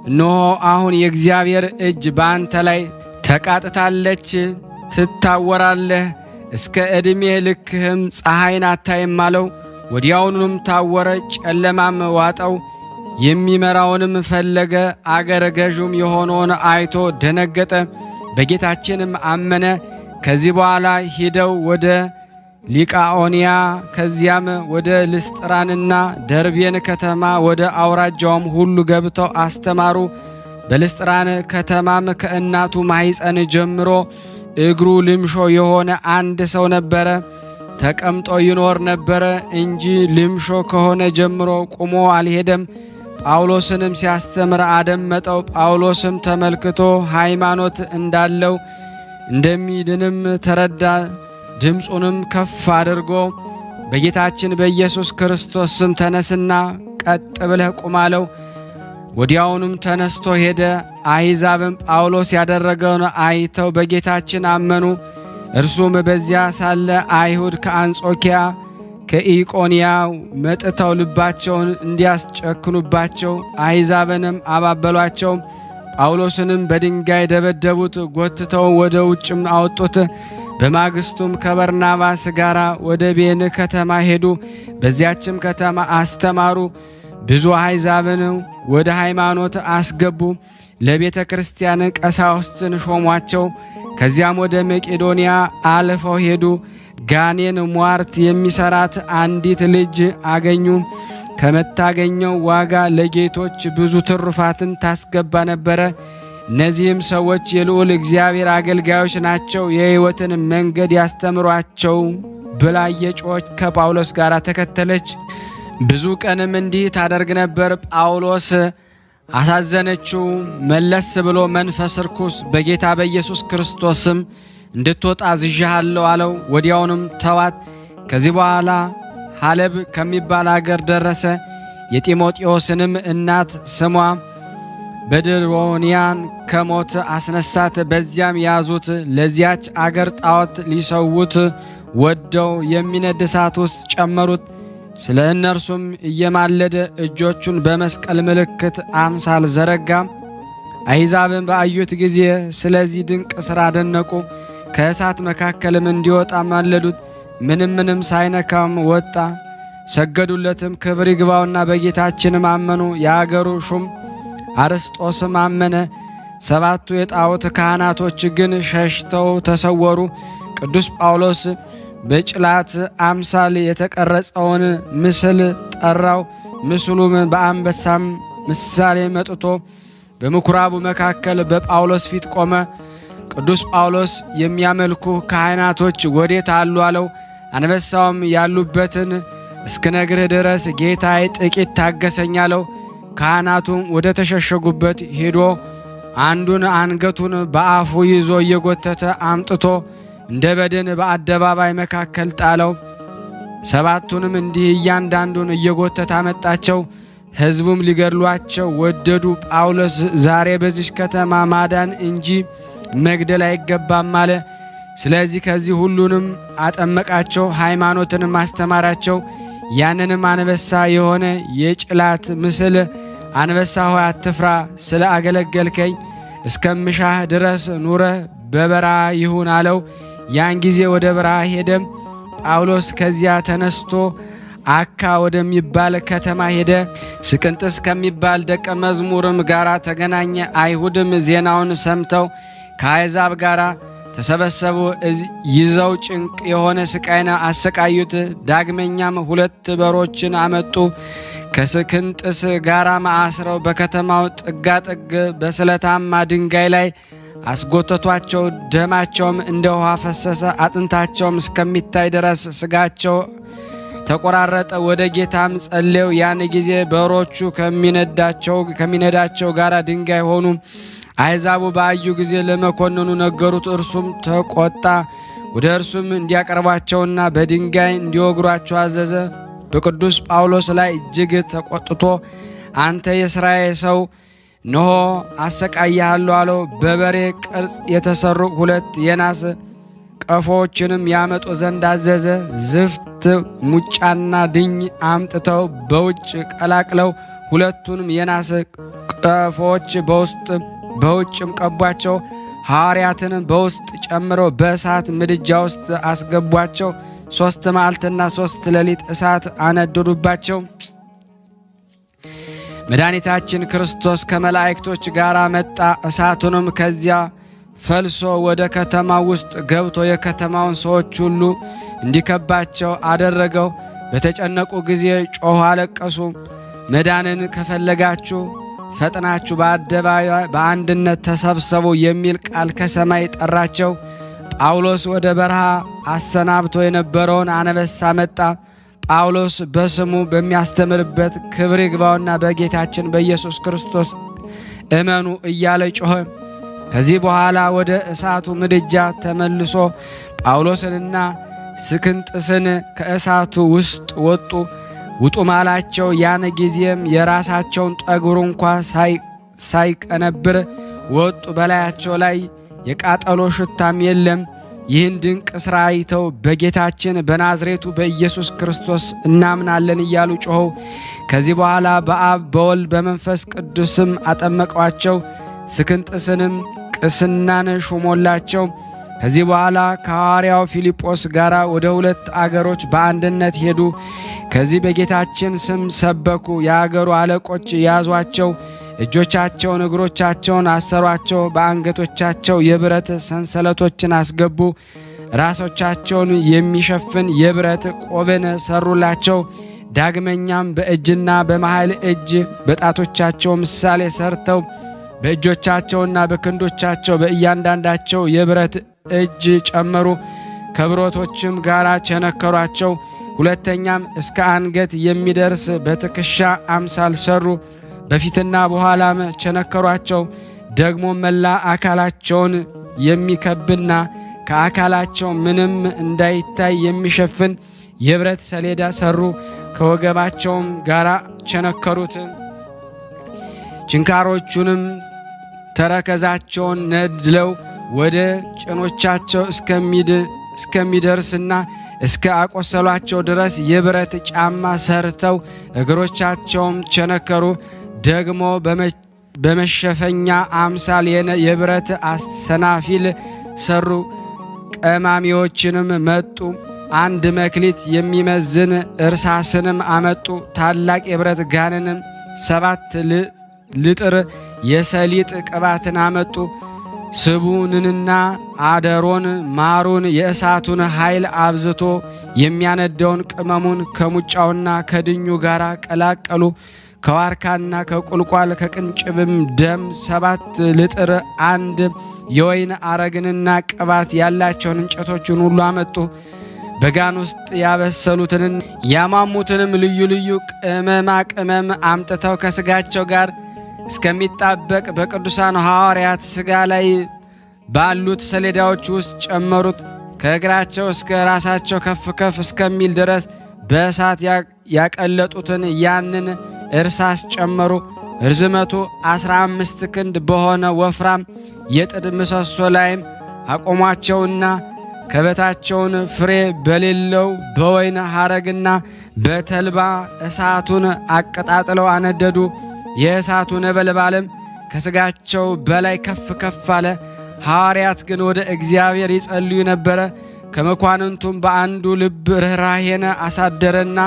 እነሆ አሁን የእግዚአብሔር እጅ በአንተ ላይ ተቃጥታለች፣ ትታወራለህ፣ እስከ ዕድሜ ልክህም ፀሐይን አታይም አለው። ወዲያውኑም ታወረ፣ ጨለማም ዋጠው። የሚመራውንም ፈለገ። አገረ ገዡም የሆነውን አይቶ ደነገጠ፣ በጌታችንም አመነ። ከዚህ በኋላ ሂደው ወደ ሊቃኦንያ ከዚያም ወደ ልስጥራንና ደርቤን ከተማ ወደ አውራጃውም ሁሉ ገብተው አስተማሩ። በልስጥራን ከተማም ከእናቱ ማኅፀን ጀምሮ እግሩ ልምሾ የሆነ አንድ ሰው ነበረ። ተቀምጦ ይኖር ነበረ እንጂ ልምሾ ከሆነ ጀምሮ ቁሞ አልሄደም። ጳውሎስንም ሲያስተምር አደመጠው። ጳውሎስም ተመልክቶ ሃይማኖት እንዳለው እንደሚድንም ተረዳ። ድምፁንም ከፍ አድርጎ በጌታችን በኢየሱስ ክርስቶስ ስም ተነስና ቀጥ ብለህ ቁም አለው። ወዲያውኑም ተነስቶ ሄደ። አሕዛብም ጳውሎስ ያደረገውን አይተው በጌታችን አመኑ። እርሱም በዚያ ሳለ አይሁድ ከአንጾኪያ ከኢቆንያ መጥተው ልባቸውን እንዲያስጨክኑባቸው አሕዛብንም አባበሏቸው። ጳውሎስንም በድንጋይ ደበደቡት፣ ጎትተው ወደ ውጭም አወጡት። በማግስቱም ከበርናባስ ጋር ወደ ቤን ከተማ ሄዱ። በዚያችም ከተማ አስተማሩ። ብዙ አሕዛብን ወደ ሃይማኖት አስገቡ። ለቤተ ክርስቲያን ቀሳውስትን ሾሟቸው። ከዚያም ወደ መቄዶንያ አልፈው ሄዱ። ጋኔን ሟርት የሚሰራት አንዲት ልጅ አገኙ። ከመታገኘው ዋጋ ለጌቶች ብዙ ትሩፋትን ታስገባ ነበረ። እነዚህም ሰዎች የልዑል እግዚአብሔር አገልጋዮች ናቸው፣ የሕይወትን መንገድ ያስተምሯቸው ብላ እየጮኸች ከጳውሎስ ጋር ተከተለች። ብዙ ቀንም እንዲህ ታደርግ ነበር። ጳውሎስ አሳዘነችው። መለስ ብሎ መንፈስ ርኩስ በጌታ በኢየሱስ ክርስቶስም እንድትወጣ አዝዣለሁ አለው። ወዲያውንም ተዋት። ከዚህ በኋላ ሐለብ ከሚባል አገር ደረሰ። የጢሞቴዎስንም እናት ስሟ በድሮንያን ከሞት አስነሳት። በዚያም ያዙት። ለዚያች አገር ጣዖት ሊሰውት ወደው የሚነድ እሳት ውስጥ ጨመሩት። ስለ እነርሱም እየማለደ እጆቹን በመስቀል ምልክት አምሳል ዘረጋ። አሕዛብን በአዩት ጊዜ ስለዚህ ድንቅ ሥራ አደነቁ። ከእሳት መካከልም እንዲወጣ ማለዱት። ምንም ሳይነካም ወጣ። ሰገዱለትም። ክብር ይግባውና በጌታችንም አመኑ። የአገሩ ሹም አርስጦስም አመነ። 7ቱ የጣዖት ካህናቶች ግን ሸሽተው ተሰወሩ። ቅዱስ ጳውሎስ በጭላት አምሳል የተቀረጸውን ምስል ጠራው። ምስሉም በአንበሳም ምሳሌ መጥቶ በምኩራቡ መካከል በጳውሎስ ፊት ቆመ። ቅዱስ ጳውሎስ የሚያመልኩ ካህናቶች ወዴት አሉ አለው። አንበሳውም ያሉበትን እስክነግርህ ድረስ ጌታዬ ጥቂት ታገሰኝ አለው። ካህናቱም ወደ ተሸሸጉበት ሄዶ አንዱን አንገቱን በአፉ ይዞ እየጎተተ አምጥቶ እንደ በድን በአደባባይ መካከል ጣለው። 7ቱንም እንዲህ እያንዳንዱን እየጎተተ አመጣቸው። ሕዝቡም ሊገድሏቸው ወደዱ። ጳውሎስ ዛሬ በዚች ከተማ ማዳን እንጂ መግደል አይገባም አለ። ስለዚህ ከዚህ ሁሉንም አጠመቃቸው፣ ሃይማኖትንም አስተማራቸው። ያንንም አንበሳ የሆነ የጭላት ምስል አንበሳ ሆይ አትፍራ፣ ስለ አገለገልከኝ እስከምሻህ ድረስ ኑረህ በበረሃ ይሁን አለው። ያን ጊዜ ወደ በረሃ ሄደም። ጳውሎስ ከዚያ ተነስቶ አካ ወደሚባል ከተማ ሄደ። ስቅንጥስ ከሚባል ደቀ መዝሙርም ጋር ተገናኘ። አይሁድም ዜናውን ሰምተው ከአሕዛብ ጋር ተሰበሰቡ። ይዘው ጭንቅ የሆነ ስቃይን አሰቃዩት። ዳግመኛም 2 በሮችን አመጡ። ከስቅንጥስ ጋር አስረው በከተማው ጥጋጥግ በስለታማ ድንጋይ ላይ አስጎተቷቸው። ደማቸውም እንደ ውሃ ፈሰሰ። አጥንታቸውም እስከሚታይ ድረስ ስጋቸው ተቆራረጠ። ወደ ጌታም ጸለዩ። ያን ጊዜ በሮቹ ከሚነዳቸው ጋር ድንጋይ ሆኑ። አሕዛቡ ባዩ ጊዜ ለመኮንኑ ነገሩት። እርሱም ተቆጣ። ወደ እርሱም እንዲያቀርቧቸውና በድንጋይ እንዲወግሯቸው አዘዘ። በቅዱስ ጳውሎስ ላይ እጅግ ተቆጥቶ አንተ የእስራኤል ሰው እነሆ አሰቃይሃለሁ አለው። በበሬ ቅርጽ የተሰሩ 2 የናስ ቀፎዎችንም ያመጡ ዘንድ አዘዘ። ዝፍት፣ ሙጫና ድኝ አምጥተው በውጭ ቀላቅለው 2ቱንም የናስ ቀፎዎች በውጭም ቀቧቸው። ሐዋርያትን በውስጥ ጨምረው በእሳት ምድጃ ውስጥ አስገቧቸው። 3 መዓልትና 3 ሌሊት እሳት አነደዱባቸው። መድኃኒታችን ክርስቶስ ከመላእክቶች ጋር መጣ። እሳቱንም ከዚያ ፈልሶ ወደ ከተማው ውስጥ ገብቶ የከተማውን ሰዎች ሁሉ እንዲከባቸው አደረገው። በተጨነቁ ጊዜ ጮኹ፣ አለቀሱ። መዳንን ከፈለጋችሁ ፈጥናችሁ በአደባባይ በአንድነት ተሰብሰቡ የሚል ቃል ከሰማይ ጠራቸው። ጳውሎስ ወደ በረሃ አሰናብቶ የነበረውን አንበሳ መጣ። ጳውሎስ በስሙ በሚያስተምርበት ክብር ይግባውና በጌታችን በኢየሱስ ክርስቶስ እመኑ እያለ ጮኸ። ከዚህ በኋላ ወደ እሳቱ ምድጃ ተመልሶ ጳውሎስንና ስቅንጥስን ከእሳቱ ውስጥ ውጡ ማላቸው። ያን ጊዜም የራሳቸውን ጠጉር እንኳ ሳይቀነብር ወጡ። በላያቸው ላይ የቃጠሎ ሽታም የለም። ይህን ድንቅ ሥራ አይተው በጌታችን በናዝሬቱ በኢየሱስ ክርስቶስ እናምናለን እያሉ ጮኸው። ከዚህ በኋላ በአብ በወልድ በመንፈስ ቅዱስም አጠመቋቸው። ስቅንጥስንም ቅስናን ሾሞላቸው። ከዚህ በኋላ ከሐዋርያው ፊልጶስ ጋር ወደ 2 አገሮች በአንድነት ሄዱ። ከዚህ በጌታችን ስም ሰበኩ። የአገሩ አለቆች ያዟቸው፣ እጆቻቸውን እግሮቻቸውን አሰሯቸው። በአንገቶቻቸው የብረት ሰንሰለቶችን አስገቡ። ራሶቻቸውን የሚሸፍን የብረት ቆብን ሰሩላቸው። ዳግመኛም በእጅና በመሃል እጅ በጣቶቻቸው ምሳሌ ሰርተው በእጆቻቸውና በክንዶቻቸው በእያንዳንዳቸው የብረት እጅ ጨመሩ። ከብረቶችም ጋር ቸነከሯቸው። ሁለተኛም እስከ አንገት የሚደርስ በትከሻ አምሳል ሰሩ። በፊትና በኋላም ቸነከሯቸው። ደግሞ መላ አካላቸውን የሚከብና ከአካላቸው ምንም እንዳይታይ የሚሸፍን የብረት ሰሌዳ ሰሩ። ከወገባቸውም ጋር ቸነከሩት። ችንካሮቹንም ተረከዛቸውን ነድለው ወደ ጭኖቻቸው እስከሚደርስና እስከ አቆሰሏቸው ድረስ የብረት ጫማ ሰርተው እግሮቻቸውም ቸነከሩ። ደግሞ በመሸፈኛ አምሳል የብረት አሰናፊል ሰሩ። ቀማሚዎችንም መጡ። አንድ መክሊት የሚመዝን እርሳስንም አመጡ። ታላቅ የብረት ጋንንም 7 ልጥር የሰሊጥ ቅባትን አመጡ። ስቡንና አደሮን ማሩን የእሳቱን ኃይል አብዝቶ የሚያነደውን ቅመሙን ከሙጫውና ከድኙ ጋር ቀላቀሉ። ከዋርካና ከቁልቋል ከቅንጭብም ደም 7 ልጥር አንድ የወይን አረግንና ቅባት ያላቸውን እንጨቶችን ሁሉ አመጡ። በጋን ውስጥ ያበሰሉትን ያማሙትንም ልዩ ልዩ ቅመማ ቅመም አምጥተው ከስጋቸው ጋር እስከሚጣበቅ በቅዱሳን ሐዋርያት ስጋ ላይ ባሉት ሰሌዳዎች ውስጥ ጨመሩት። ከእግራቸው እስከ ራሳቸው ከፍ ከፍ እስከሚል ድረስ በእሳት ያቀለጡትን ያንን እርሳስ ጨመሩ። ርዝመቱ 15 ክንድ በሆነ ወፍራም የጥድ ምሰሶ ላይም አቆሟቸውና ከበታቸውን ፍሬ በሌለው በወይን ሐረግና በተልባ እሳቱን አቀጣጥለው አነደዱ። የእሳቱ ነበልባልም ከስጋቸው በላይ ከፍ ከፍ አለ። ሐዋርያት ግን ወደ እግዚአብሔር ይጸልዩ ነበረ። ከመኳንንቱም በአንዱ ልብ ርኅራኄን አሳደረና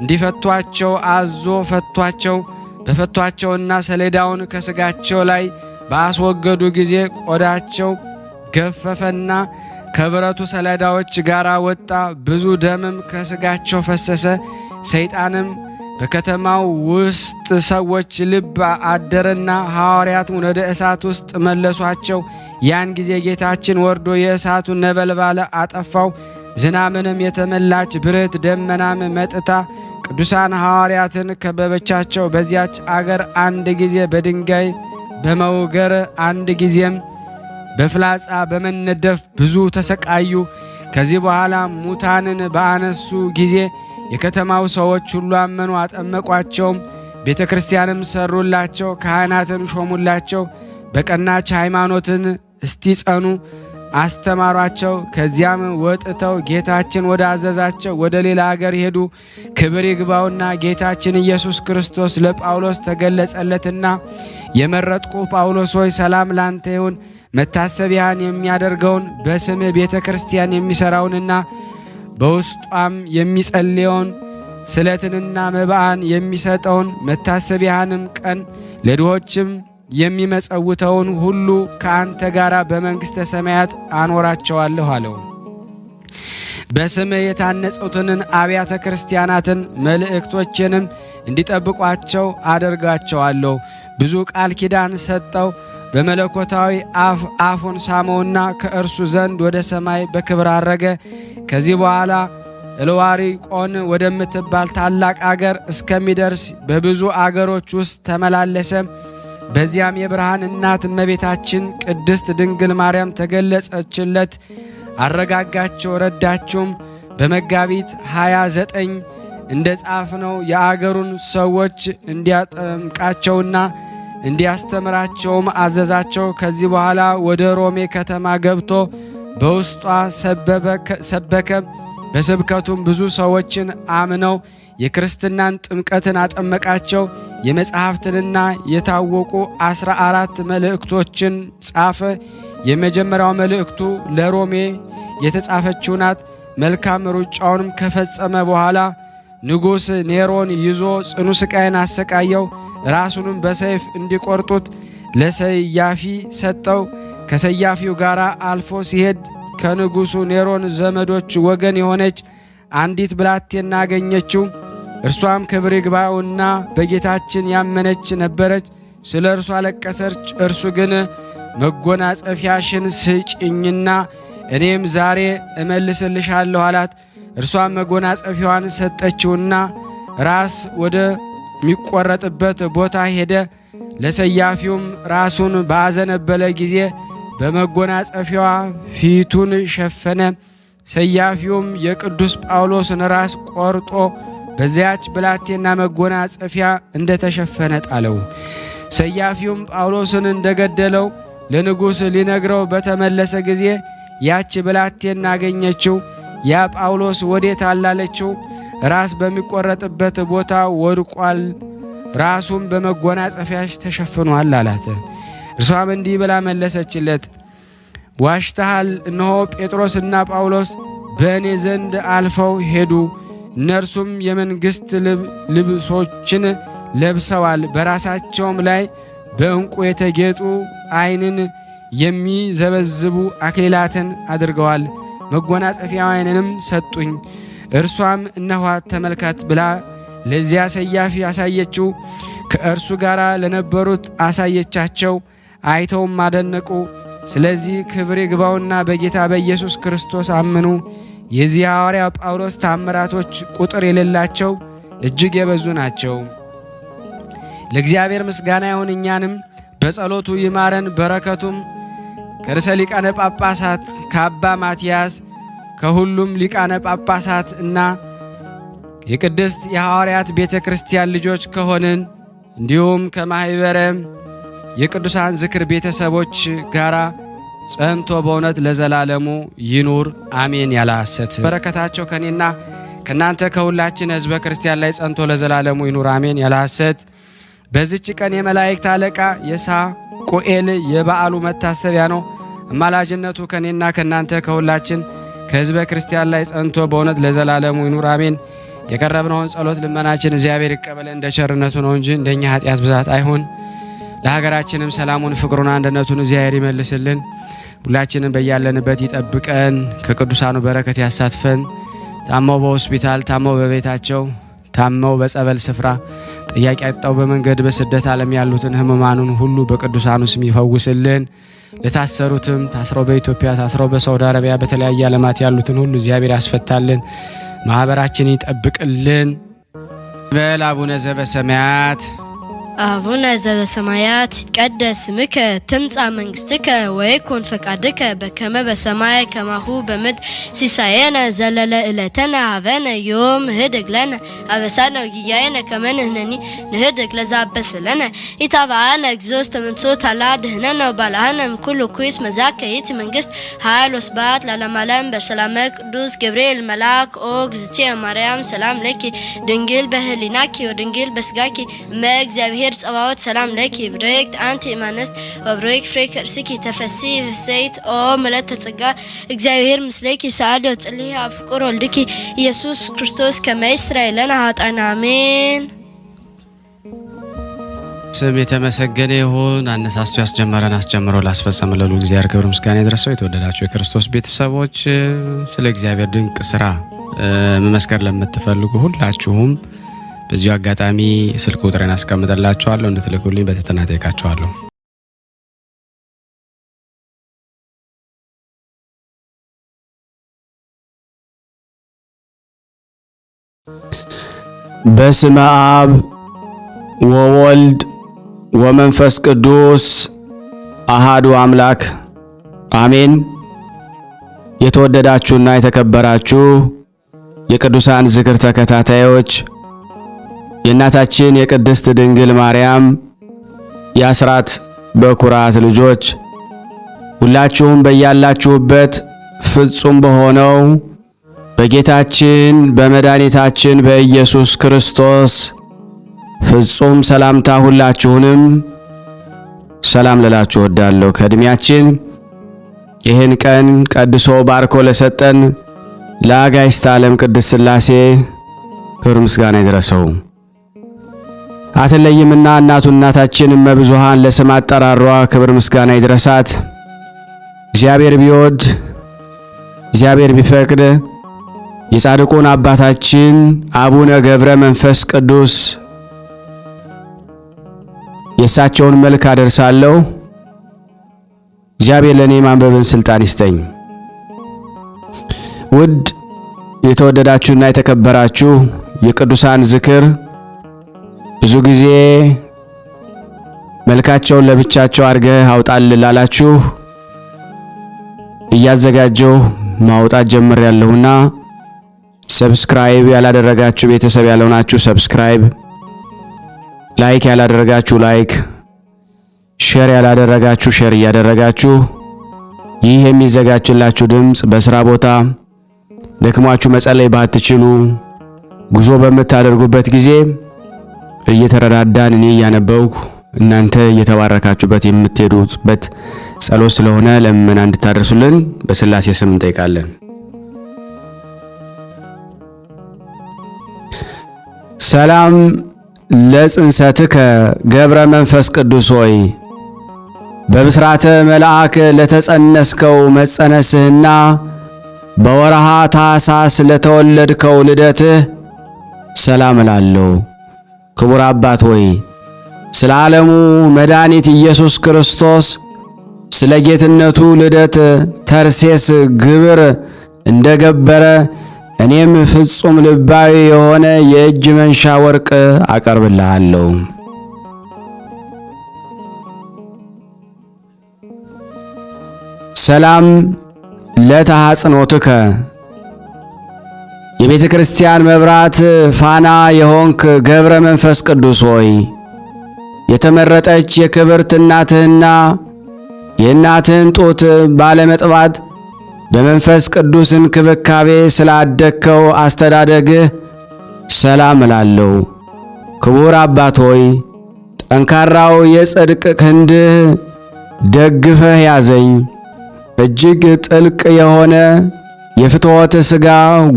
እንዲፈቷቸው አዞ ፈቷቸው። በፈቷቸውና ሰሌዳውን ከስጋቸው ላይ ባስወገዱ ጊዜ ቆዳቸው ገፈፈና ከብረቱ ሰሌዳዎች ጋር ወጣ። ብዙ ደምም ከስጋቸው ፈሰሰ። ሰይጣንም በከተማው ውስጥ ሰዎች ልብ አደረና ሐዋርያትን ወደ እሳት ውስጥ መለሷቸው። ያን ጊዜ ጌታችን ወርዶ የእሳቱን ነበልባል አጠፋው። ዝናምንም የተመላች ብርት ደመናም መጥታ ቅዱሳን ሐዋርያትን ከበበቻቸው። በዚያች አገር አንድ ጊዜ በድንጋይ በመውገር አንድ ጊዜም በፍላጻ በመነደፍ ብዙ ተሰቃዩ። ከዚህ በኋላ ሙታንን በአነሱ ጊዜ የከተማው ሰዎች ሁሉ አመኑ፣ አጠመቋቸውም። ቤተ ክርስቲያንም ሰሩላቸው፣ ካህናትን ሾሙላቸው። በቀናች ሃይማኖትን እስቲጸኑ አስተማሯቸው። ከዚያም ወጥተው ጌታችን ወደ አዘዛቸው ወደ ሌላ አገር ሄዱ። ክብር ይግባውና ጌታችን ኢየሱስ ክርስቶስ ለጳውሎስ ተገለጸለትና የመረጥኩ ጳውሎስ ሆይ ሰላም ላንተ ይሁን። መታሰቢያን የሚያደርገውን በስምህ ቤተ ክርስቲያን የሚሠራውንና በውስጧም የሚጸልየውን ስለትንና መባአን የሚሰጠውን መታሰቢያንም ቀን ለድሆችም የሚመጸውተውን ሁሉ ከአንተ ጋር በመንግሥተ ሰማያት አኖራቸዋለሁ አለው። በስምህ የታነጹትን አብያተ ክርስቲያናትን መልእክቶችንም እንዲጠብቋቸው አደርጋቸዋለሁ። ብዙ ቃል ኪዳን ሰጠው። በመለኮታዊ አፉን ሳመውና ከእርሱ ዘንድ ወደ ሰማይ በክብር አረገ። ከዚህ በኋላ እልዋሪቆን ወደምትባል ታላቅ አገር እስከሚደርስ በብዙ አገሮች ውስጥ ተመላለሰ። በዚያም የብርሃን እናት እመቤታችን ቅድስት ድንግል ማርያም ተገለጸችለት፣ አረጋጋቸው፣ ረዳችውም። በመጋቢት 29 እንደ ጻፍነው የአገሩን ሰዎች እንዲያጠምቃቸውና እንዲያስተምራቸውም አዘዛቸው። ከዚህ በኋላ ወደ ሮሜ ከተማ ገብቶ በውስጧ ሰበከ። በስብከቱም ብዙ ሰዎችን አምነው የክርስትናን ጥምቀትን አጠመቃቸው። የመጽሐፍትንና የታወቁ 14 መልእክቶችን ጻፈ። የመጀመሪያው መልእክቱ ለሮሜ የተጻፈችው ናት። መልካም ሩጫውንም ከፈጸመ በኋላ ንጉሥ ኔሮን ይዞ ጽኑ ስቃይን አሰቃየው። ራሱንም በሰይፍ እንዲቆርጡት ለሰያፊ ሰጠው። ከሰያፊው ጋር አልፎ ሲሄድ ከንጉሡ ኔሮን ዘመዶች ወገን የሆነች አንዲት ብላቴና አገኘችው። እርሷም ክብር ይግባውና በጌታችን ያመነች ነበረች። ስለ እርሷ አለቀሰች። እርሱ ግን መጎናጸፊያሽን ስጭኝና እኔም ዛሬ እመልስልሻለሁ አላት። እርሷም መጎናጸፊያዋን ሰጠችውና ራስ ወደ ሚቆረጥበት ቦታ ሄደ። ለሰያፊውም ራሱን ባዘነበለ ጊዜ በመጎናጸፊያዋ ፊቱን ሸፈነ። ሰያፊውም የቅዱስ ጳውሎስን ራስ ቆርጦ በዚያች ብላቴና መጎናጸፊያ እንደተሸፈነ ጣለው። ሰያፊውም ጳውሎስን እንደገደለው ለንጉሥ ሊነግረው በተመለሰ ጊዜ ያች ብላቴና አገኘችው። ያ ጳውሎስ ወዴት አላለችው? ራስ በሚቆረጥበት ቦታ ወድቋል፣ ራሱም በመጎናጸፊያሽ ተሸፍኗል አላት። እርሷም እንዲህ ብላ መለሰችለት፣ ዋሽተሃል። እነሆ ጴጥሮስና ጳውሎስ በእኔ ዘንድ አልፈው ሄዱ። እነርሱም የመንግሥት ልብሶችን ለብሰዋል፣ በራሳቸውም ላይ በዕንቁ የተጌጡ ዓይንን የሚዘበዝቡ አክሊላትን አድርገዋል። መጎናጸፊያዋንም ሰጡኝ። እርሷም እነኋት ተመልከት ብላ ለዚያ ሰያፍ ያሳየችው። ከእርሱ ጋር ለነበሩት አሳየቻቸው፣ አይተውም አደነቁ። ስለዚህ ክብር ይግባውና በጌታ በኢየሱስ ክርስቶስ አመኑ። የዚህ ሐዋርያ ጳውሎስ ታምራቶች ቁጥር የሌላቸው እጅግ የበዙ ናቸው። ለእግዚአብሔር ምስጋና ይሁን፣ እኛንም በጸሎቱ ይማረን። በረከቱም ከርዕሰ ሊቃነ ጳጳሳት ከአባ ማትያስ ከሁሉም ሊቃነ ጳጳሳት እና የቅድስት የሐዋርያት ቤተ ክርስቲያን ልጆች ከሆንን እንዲሁም ከማኅበረ የቅዱሳን ዝክር ቤተሰቦች ጋር ጸንቶ በእውነት ለዘላለሙ ይኑር አሜን። ያለ ሐሰት በረከታቸው ከኔና ከናንተ ከሁላችን ሕዝበ ክርስቲያን ላይ ጸንቶ ለዘላለሙ ይኑር አሜን። ያለ ሐሰት በዚች ቀን የመላእክት አለቃ የሳቁኤል የበዓሉ መታሰቢያ ነው። አማላጅነቱ ከኔና ከናንተ ከሁላችን ከሕዝበ ክርስቲያን ላይ ጸንቶ በእውነት ለዘላለሙ ይኑር አሜን። የቀረብነውን ጸሎት ልመናችን እግዚአብሔር ይቀበለን እንደ ቸርነቱ ነው እንጂ እንደኛ ኃጢአት ብዛት አይሁን። ለሀገራችንም ሰላሙን፣ ፍቅሩን፣ አንድነቱን እግዚአብሔር ይመልስልን። ሁላችንም በያለንበት ይጠብቀን፣ ከቅዱሳኑ በረከት ያሳትፈን። ታመው በሆስፒታል፣ ታመው በቤታቸው፣ ታመው በጸበል ስፍራ፣ ጥያቄ አጣው በመንገድ በስደት ዓለም ያሉትን ሕሙማኑን ሁሉ በቅዱሳኑ ስም ይፈውስልን። ለታሰሩትም ታስረው በኢትዮጵያ ታስረው በሳውዲ አረቢያ በተለያየ ዓለማት ያሉትን ሁሉ እግዚአብሔር ያስፈታልን፣ ማህበራችንን ይጠብቅልን። በል አቡነ ዘበሰማያት አቡነ ዘበሰማያት ይትቀደስ ስምከ ትምጻእ መንግሥትከ ወይኩን ፈቃድከ በከመ በሰማይ ከማሁ በምድር ሲሳየነ ዘለለ ዕለተነ ሀበነ ዮም ህድግ ለነ አበሳነ ወጌጋየነ ከመ ንሕነኒ ንህድግ ለዘአበሰ ለነ ኢታብአነ እግዚኦ ውስተ መንሱት አላ ድኅነነ ወባልሐነ እምኩሉ ኩይስ መዛከ ይእቲ መንግሥት ኃይል ወስብሐት ለዓለመ ዓለም በሰላመ ቅዱስ ገብርኤል መልአክ ኦ እግዝእትየ ማርያም ሰላም ለኪ ድንግል በህሊናኪ ወድንግል በስጋኪ እመ እግዚአብሔር ጸባዖት ሰላም ለኪ ብርክት አንቲ እማንስት ወብሩክ ፍሬ ከርስኪ ተፈሥሒ ፍሥሕት ኦ ምልዕተ ጸጋ እግዚአብሔር ምስሌኪ ሰአሊ ወጽልሒ አብ ፍቁር ወልድኪ ኢየሱስ ክርስቶስ ከመ ይስረይ ለነ ኃጣውኢነ አሜን። ስም የተመሰገነ ይሁን። አነሳስቶ ያስጀመረን አስጀምሮ ላስፈጸመ ለሉ እግዚአብሔር ክብር ምስጋና ይድረሰው። የተወደዳችሁ የክርስቶስ ቤተሰቦች ስለ እግዚአብሔር ድንቅ ስራ መመስከር ለምትፈልጉ ሁላችሁም በዚሁ አጋጣሚ ስልክ ቁጥሬን አስቀምጥላችኋለሁ፣ እንድትልኩልኝ በትህትና እጠይቃችኋለሁ። በስመ አብ ወወልድ ወመንፈስ ቅዱስ አሃዱ አምላክ አሜን። የተወደዳችሁና የተከበራችሁ የቅዱሳን ዝክር ተከታታዮች የእናታችን የቅድስት ድንግል ማርያም የአስራት በኩራት ልጆች ሁላችሁም በያላችሁበት ፍጹም በሆነው በጌታችን በመድኃኒታችን በኢየሱስ ክርስቶስ ፍጹም ሰላምታ ሁላችሁንም ሰላም ልላችሁ እወዳለሁ። ከእድሜያችን ይህን ቀን ቀድሶ ባርኮ ለሰጠን ለአጋዕዝተ ዓለም ቅድስት ሥላሴ ክብር ምስጋና ይድረሰው። አትለይምና እናቱ እናታችን እመብዙኃን ለስም አጠራሯ ክብር ምስጋና ይድረሳት። እግዚአብሔር ቢወድ እግዚአብሔር ቢፈቅድ የጻድቁን አባታችን አቡነ ገብረ መንፈስ ቅዱስ የእሳቸውን መልክ አደርሳለሁ። እግዚአብሔር ለኔ ማንበብን ስልጣን ይስጠኝ። ውድ የተወደዳችሁና የተከበራችሁ የቅዱሳን ዝክር ብዙ ጊዜ መልካቸውን ለብቻቸው አድርገህ አውጣል ላላችሁ እያዘጋጀው ማውጣት ጀምሬያለሁና ሰብስክራይብ ያላደረጋችሁ ቤተሰብ ያልሆናችሁ ሰብስክራይብ፣ ላይክ ያላደረጋችሁ ላይክ፣ ሼር ያላደረጋችሁ ሼር እያደረጋችሁ ይህ የሚዘጋጅላችሁ ድምጽ በስራ ቦታ ደክሟችሁ መጸለይ ባትችሉ ጉዞ በምታደርጉበት ጊዜ እየተረዳዳን እኔ እያነበብኩ እናንተ እየተባረካችሁበት የምትሄዱበት ጸሎት ስለሆነ ለምና እንድታደርሱልን በስላሴ ስም እንጠይቃለን። ሰላም ለጽንሰትከ ገብረ መንፈስ ቅዱስ ሆይ በብስራተ መልአክ ለተጸነስከው መጸነስህና በወርሃ ታኅሳስ ለተወለድከው ልደትህ ሰላም እላለሁ። ክቡር አባት ሆይ ስለ ዓለሙ መድኃኒት ኢየሱስ ክርስቶስ ስለ ጌትነቱ ልደት ተርሴስ ግብር እንደገበረ እኔም ፍጹም ልባዊ የሆነ የእጅ መንሻ ወርቅ አቀርብልሃለሁ። ሰላም ለተሐጽኖትከ የቤተ ክርስቲያን መብራት ፋና የሆንክ ገብረ መንፈስ ቅዱስ ሆይ የተመረጠች የክብርት እናትህና የእናትህን ጡት ባለመጥባት በመንፈስ ቅዱስ እንክብካቤ ስላደግከው አስተዳደግህ ሰላም እላለሁ። ክቡር አባት ሆይ ጠንካራው የጽድቅ ክንድህ ደግፈህ ያዘኝ። እጅግ ጥልቅ የሆነ የፍትወት ሥጋ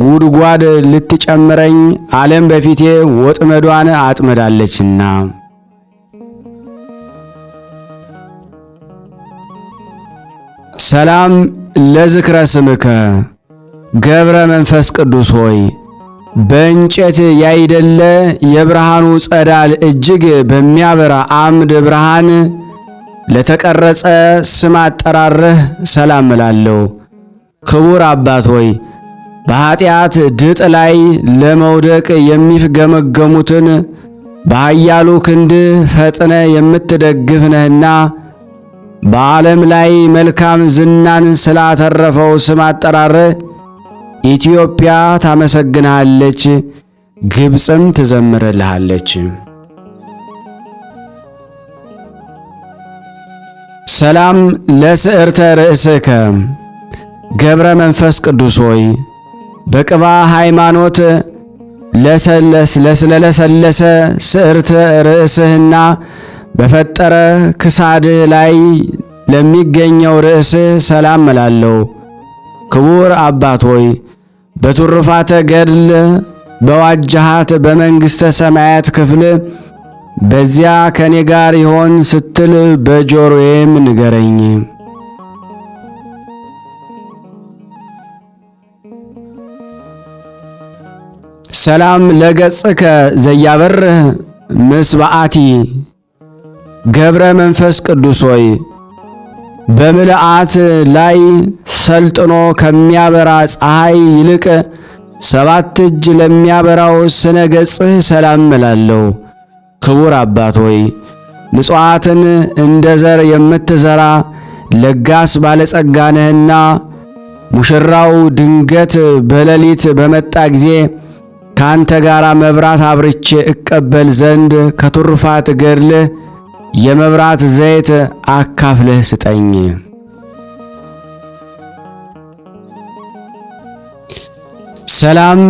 ጉድጓድ ልትጨምረኝ ዓለም በፊቴ ወጥመዷን አጥመዳለችና። ሰላም ለዝክረ ስምከ ገብረ መንፈስ ቅዱስ ሆይ በእንጨት ያይደለ የብርሃኑ ጸዳል እጅግ በሚያበራ አምድ ብርሃን ለተቀረጸ ስም አጠራርህ ሰላም እላለሁ። ክቡር አባት ሆይ በኃጢአት ድጥ ላይ ለመውደቅ የሚፍገመገሙትን በኃያሉ ክንድህ ፈጥነ የምትደግፍ ነህና በዓለም ላይ መልካም ዝናን ስላተረፈው ስም አጠራርህ ኢትዮጵያ ታመሰግንሃለች፣ ግብፅም ትዘምርልሃለች። ሰላም ለስዕርተ ርእስከ ገብረ መንፈስ ቅዱስ ሆይ በቅባ ሃይማኖት ለሰለሰ ስዕርተ ርእስህና በፈጠረ ክሳድህ ላይ ለሚገኘው ርእስህ ሰላም እላለሁ። ክቡር አባት ሆይ በትሩፋተ ገድል በዋጃሃት በመንግሥተ ሰማያት ክፍል በዚያ ከኔ ጋር ይሆን ስትል በጆሮዬም ንገረኝ። ሰላም ለገጽከ ዘያበርህ ምስባአቲ ገብረ መንፈስ ቅዱስ ሆይ በምልአት ላይ ሰልጥኖ ከሚያበራ ፀሐይ ይልቅ 7 እጅ ለሚያበራው ስነ ገጽህ ሰላም እላለሁ። ክቡር አባት ሆይ ምጽዋትን እንደ ዘር የምትዘራ ለጋስ ባለጸጋ ነህና ሙሽራው ድንገት በሌሊት በመጣ ጊዜ ካንተ ጋር መብራት አብርቼ እቀበል ዘንድ ከትሩፋት ገድልህ የመብራት ዘይት አካፍለህ ስጠኝ። ሰላም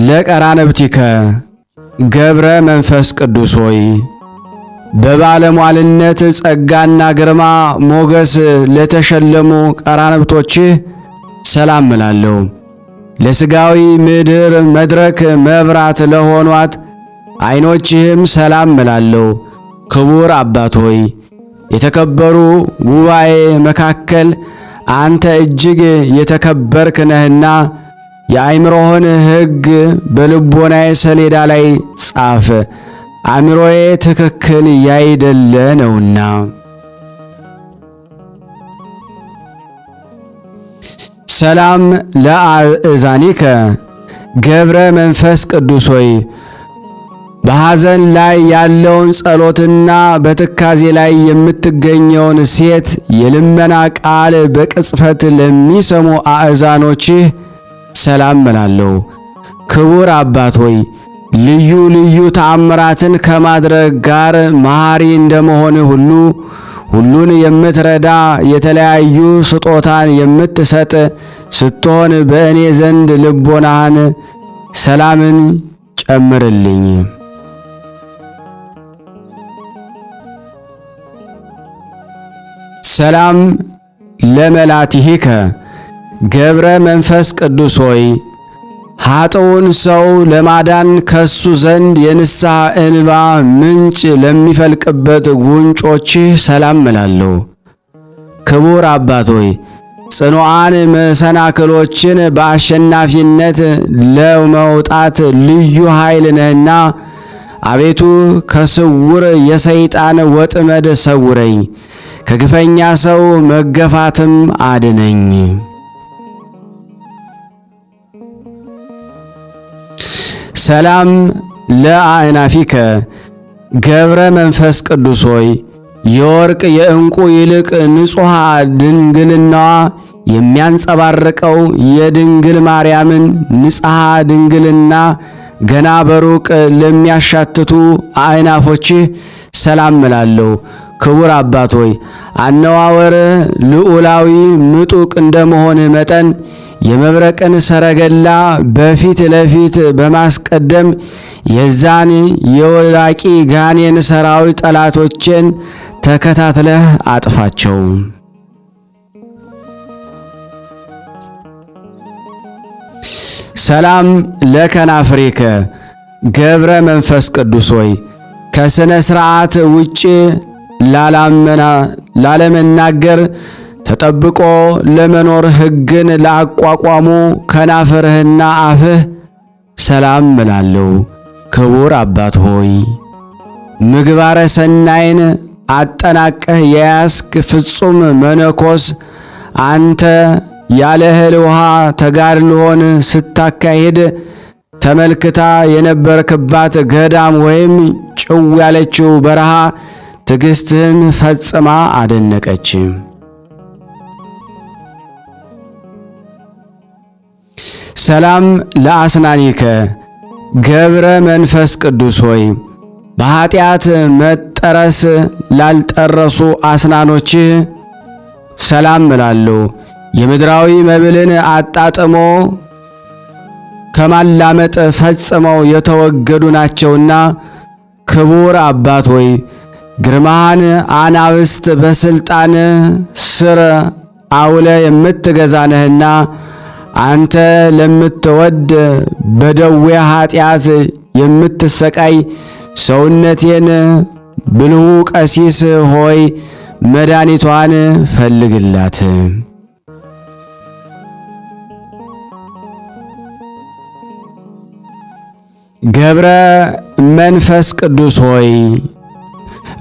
ለቀራንብቲከ ገብረ መንፈስ ቅዱስ ሆይ በባለሟልነት ጸጋና ግርማ ሞገስ ለተሸለሙ ቀራንብቶችህ ሰላም እላለሁ። ለሥጋዊ ምድር መድረክ መብራት ለሆኗት ዐይኖችህም ሰላም እላለሁ። ክቡር አባት ሆይ የተከበሩ ጉባኤ መካከል አንተ እጅግ የተከበርክ ነህና የአእምሮህን ሕግ በልቦናዬ ሰሌዳ ላይ ጻፍ፣ አእምሮዬ ትክክል ያይደለ ነውና። ሰላም ለአእዛኒከ ገብረ መንፈስ ቅዱስ ሆይ በሐዘን ላይ ያለውን ጸሎትና በትካዜ ላይ የምትገኘውን ሴት የልመና ቃል በቅጽፈት ለሚሰሙ አእዛኖችህ ሰላም እላለሁ። ክቡር አባት ሆይ ልዩ ልዩ ተአምራትን ከማድረግ ጋር መሐሪ እንደመሆን ሁሉ ሁሉን የምትረዳ የተለያዩ ስጦታን የምትሰጥ ስትሆን በእኔ ዘንድ ልቦናህን ሰላምን ጨምርልኝ። ሰላም ለመላቲሂከ ገብረ መንፈስ ቅዱስ ሆይ ኃጥኡን ሰው ለማዳን ከሱ ዘንድ የንስሐ እንባ ምንጭ ለሚፈልቅበት ጉንጮችህ ሰላም እላለሁ። ክቡር አባት ሆይ ጽኑዓን መሰናክሎችን በአሸናፊነት ለመውጣት ልዩ ኃይል ነህና አቤቱ ከስውር የሰይጣን ወጥመድ ሰውረኝ፣ ከግፈኛ ሰው መገፋትም አድነኝ። ሰላም ለአእናፊከ ገብረ መንፈስ ቅዱስ ሆይ የወርቅ የዕንቁ ይልቅ ንጹሕ ድንግልናዋ የሚያንጸባርቀው የድንግል ማርያምን ንጽሐ ድንግልና ገና በሩቅ ለሚያሻትቱ አእናፎችህ ሰላም እላለሁ። ክቡር አባት ሆይ አነዋወር ልዑላዊ ምጡቅ እንደመሆንህ መጠን የመብረቅን ሰረገላ በፊት ለፊት በማስቀደም የዛን የወላቂ ጋኔን ሰራዊት ጠላቶችን ተከታትለህ አጥፋቸው። ሰላም ለከናፍሬከ ገብረ መንፈስ ቅዱስ ሆይ ከስነ ሥርዓት ውጭ ላለመናገር ተጠብቆ ለመኖር ሕግን ላቋቋሙ ከናፍርህና አፍህ ሰላም እላለሁ። ክቡር አባት ሆይ ምግባረ ሰናይን አጠናቀህ የያዝክ ፍጹም መነኮስ አንተ ያለ እህል ውሃ ተጋድሎን ስታካሄድ ተመልክታ የነበርክባት ገዳም ወይም ጭው ያለችው በረሃ ትዕግሥትህን ፈጽማ አደነቀች። ሰላም ለአስናኒከ ገብረ መንፈስ ቅዱስ ሆይ በኃጢአት መጠረስ ላልጠረሱ አስናኖችህ ሰላም እላለሁ። የምድራዊ መብልን አጣጥሞ ከማላመጥ ፈጽመው የተወገዱ ናቸውና ክቡር አባት ሆይ ግርማህን አናብስት በስልጣን ስር አውለ የምትገዛ ነህና አንተ ለምትወድ በደዌ ኃጢአት የምትሰቃይ ሰውነቴን ብልሁ ቀሲስ ሆይ መድኃኒቷን ፈልግላት። ገብረ መንፈስ ቅዱስ ሆይ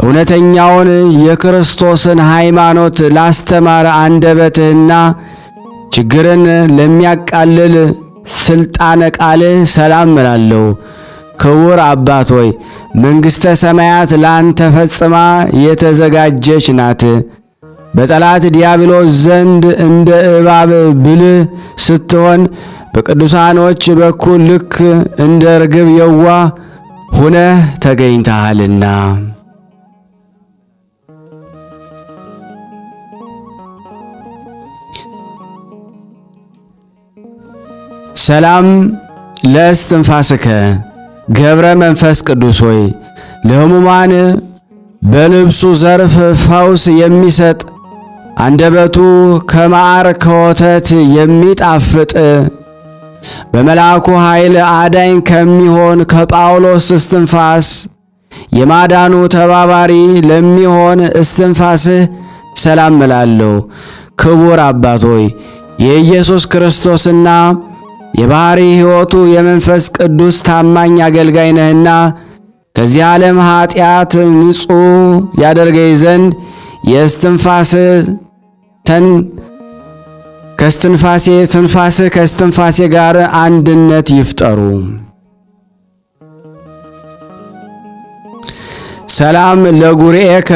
እውነተኛውን የክርስቶስን ሃይማኖት ላስተማረ አንደበትህና ችግርን ለሚያቃልል ስልጣነ ቃልህ ሰላም እላለሁ። ክቡር አባት ሆይ መንግሥተ ሰማያት ላንተ ፈጽማ የተዘጋጀች ናት። በጠላት ዲያብሎስ ዘንድ እንደ እባብ ብልህ ስትሆን በቅዱሳኖች በኩል ልክ እንደ ርግብ የዋህ ሁነህ ተገኝተሃልና። ሰላም ለእስትንፋስከ ገብረ መንፈስ ቅዱስ ሆይ ለሕሙማን በልብሱ ዘርፍ ፈውስ የሚሰጥ አንደበቱ ከማር ከወተት የሚጣፍጥ በመልአኩ ኃይል አዳኝ ከሚሆን ከጳውሎስ እስትንፋስ የማዳኑ ተባባሪ ለሚሆን እስትንፋስህ ሰላም እላለሁ። ክቡር አባት ሆይ የኢየሱስ ክርስቶስና የባሕሪ ሕይወቱ የመንፈስ ቅዱስ ታማኝ አገልጋይ ነህና ከዚህ ዓለም ኀጢአት ንጹሕ ያደርገኝ ዘንድ ትንፋስህ ከስትንፋሴ ጋር አንድነት ይፍጠሩ። ሰላም ለጉርኤከ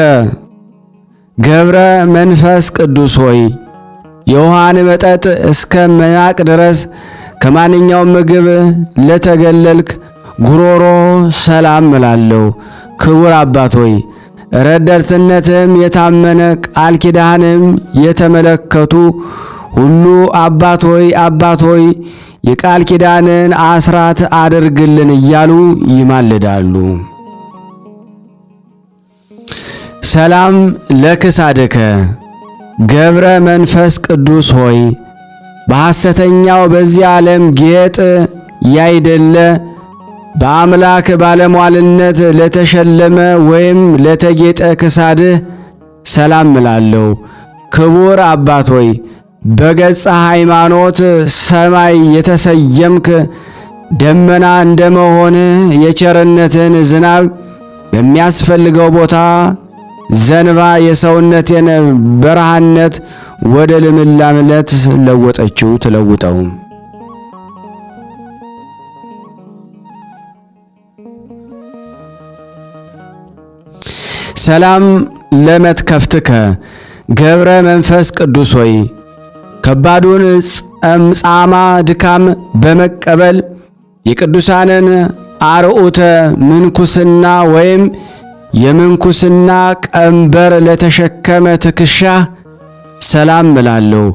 ገብረ መንፈስ ቅዱስ ሆይ የውሃን መጠጥ እስከ መናቅ ድረስ ከማንኛውም ምግብ ለተገለልክ ጉሮሮ ሰላም እላለሁ። ክቡር አባት ሆይ ረዳትነትም የታመነ ቃል ኪዳንም የተመለከቱ ሁሉ አባት ሆይ የቃል ኪዳንን አስራት አድርግልን እያሉ ይማልዳሉ። ሰላም ለክሳድከ ገብረ መንፈስ ቅዱስ ሆይ በሐሰተኛው በዚህ ዓለም ጌጥ ያይደለ በአምላክ ባለሟልነት ለተሸለመ ወይም ለተጌጠ ክሳድህ ሰላም እላለሁ። ክቡር አባት ሆይ በገጸ ሃይማኖት ሰማይ የተሰየምክ ደመና እንደመሆንህ የቸርነትን ዝናብ በሚያስፈልገው ቦታ ዘንባ የሰውነቴን በረሃነት ወደ ልምላምነት ለወጠችው ትለውጠው። ሰላም ለመትከፍትከ ገብረ መንፈስ ቅዱስ ሆይ ከባዱን ጸምጻማ ድካም በመቀበል የቅዱሳንን አርዑተ ምንኩስና ወይም የምንኩስና ቀንበር ለተሸከመ ትከሻ ሰላም እላለሁ።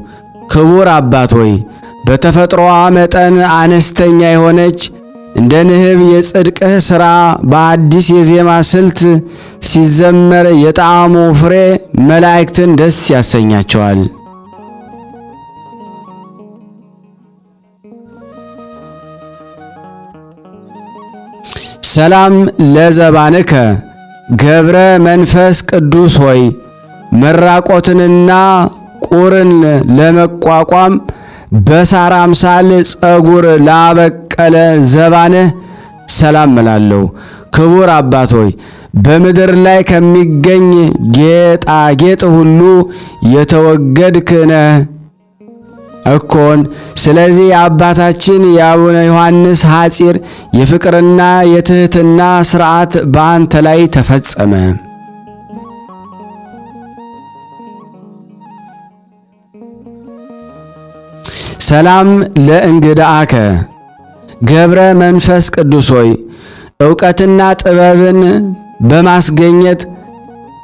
ክቡር አባት ሆይ በተፈጥሮዋ መጠን አነስተኛ የሆነች እንደ ንህብ የጽድቅህ ሥራ በአዲስ የዜማ ስልት ሲዘመር የጣዕሙ ፍሬ መላእክትን ደስ ያሰኛቸዋል። ሰላም ለዘባንከ ገብረ መንፈስ ቅዱስ ሆይ መራቆትንና ቁርን ለመቋቋም በሳር አምሳል ጸጉር ላበቀለ ዘባንህ ሰላም እላለሁ። ክቡር አባት ሆይ በምድር ላይ ከሚገኝ ጌጣጌጥ ሁሉ የተወገድክ ነህ እኮን። ስለዚህ የአባታችን የአቡነ ዮሐንስ ሐጺር የፍቅርና የትህትና ሥርዓት በአንተ ላይ ተፈጸመ። ሰላም ለእንግዳአከ ገብረ መንፈስ ቅዱስ ሆይ ዕውቀትና ጥበብን በማስገኘት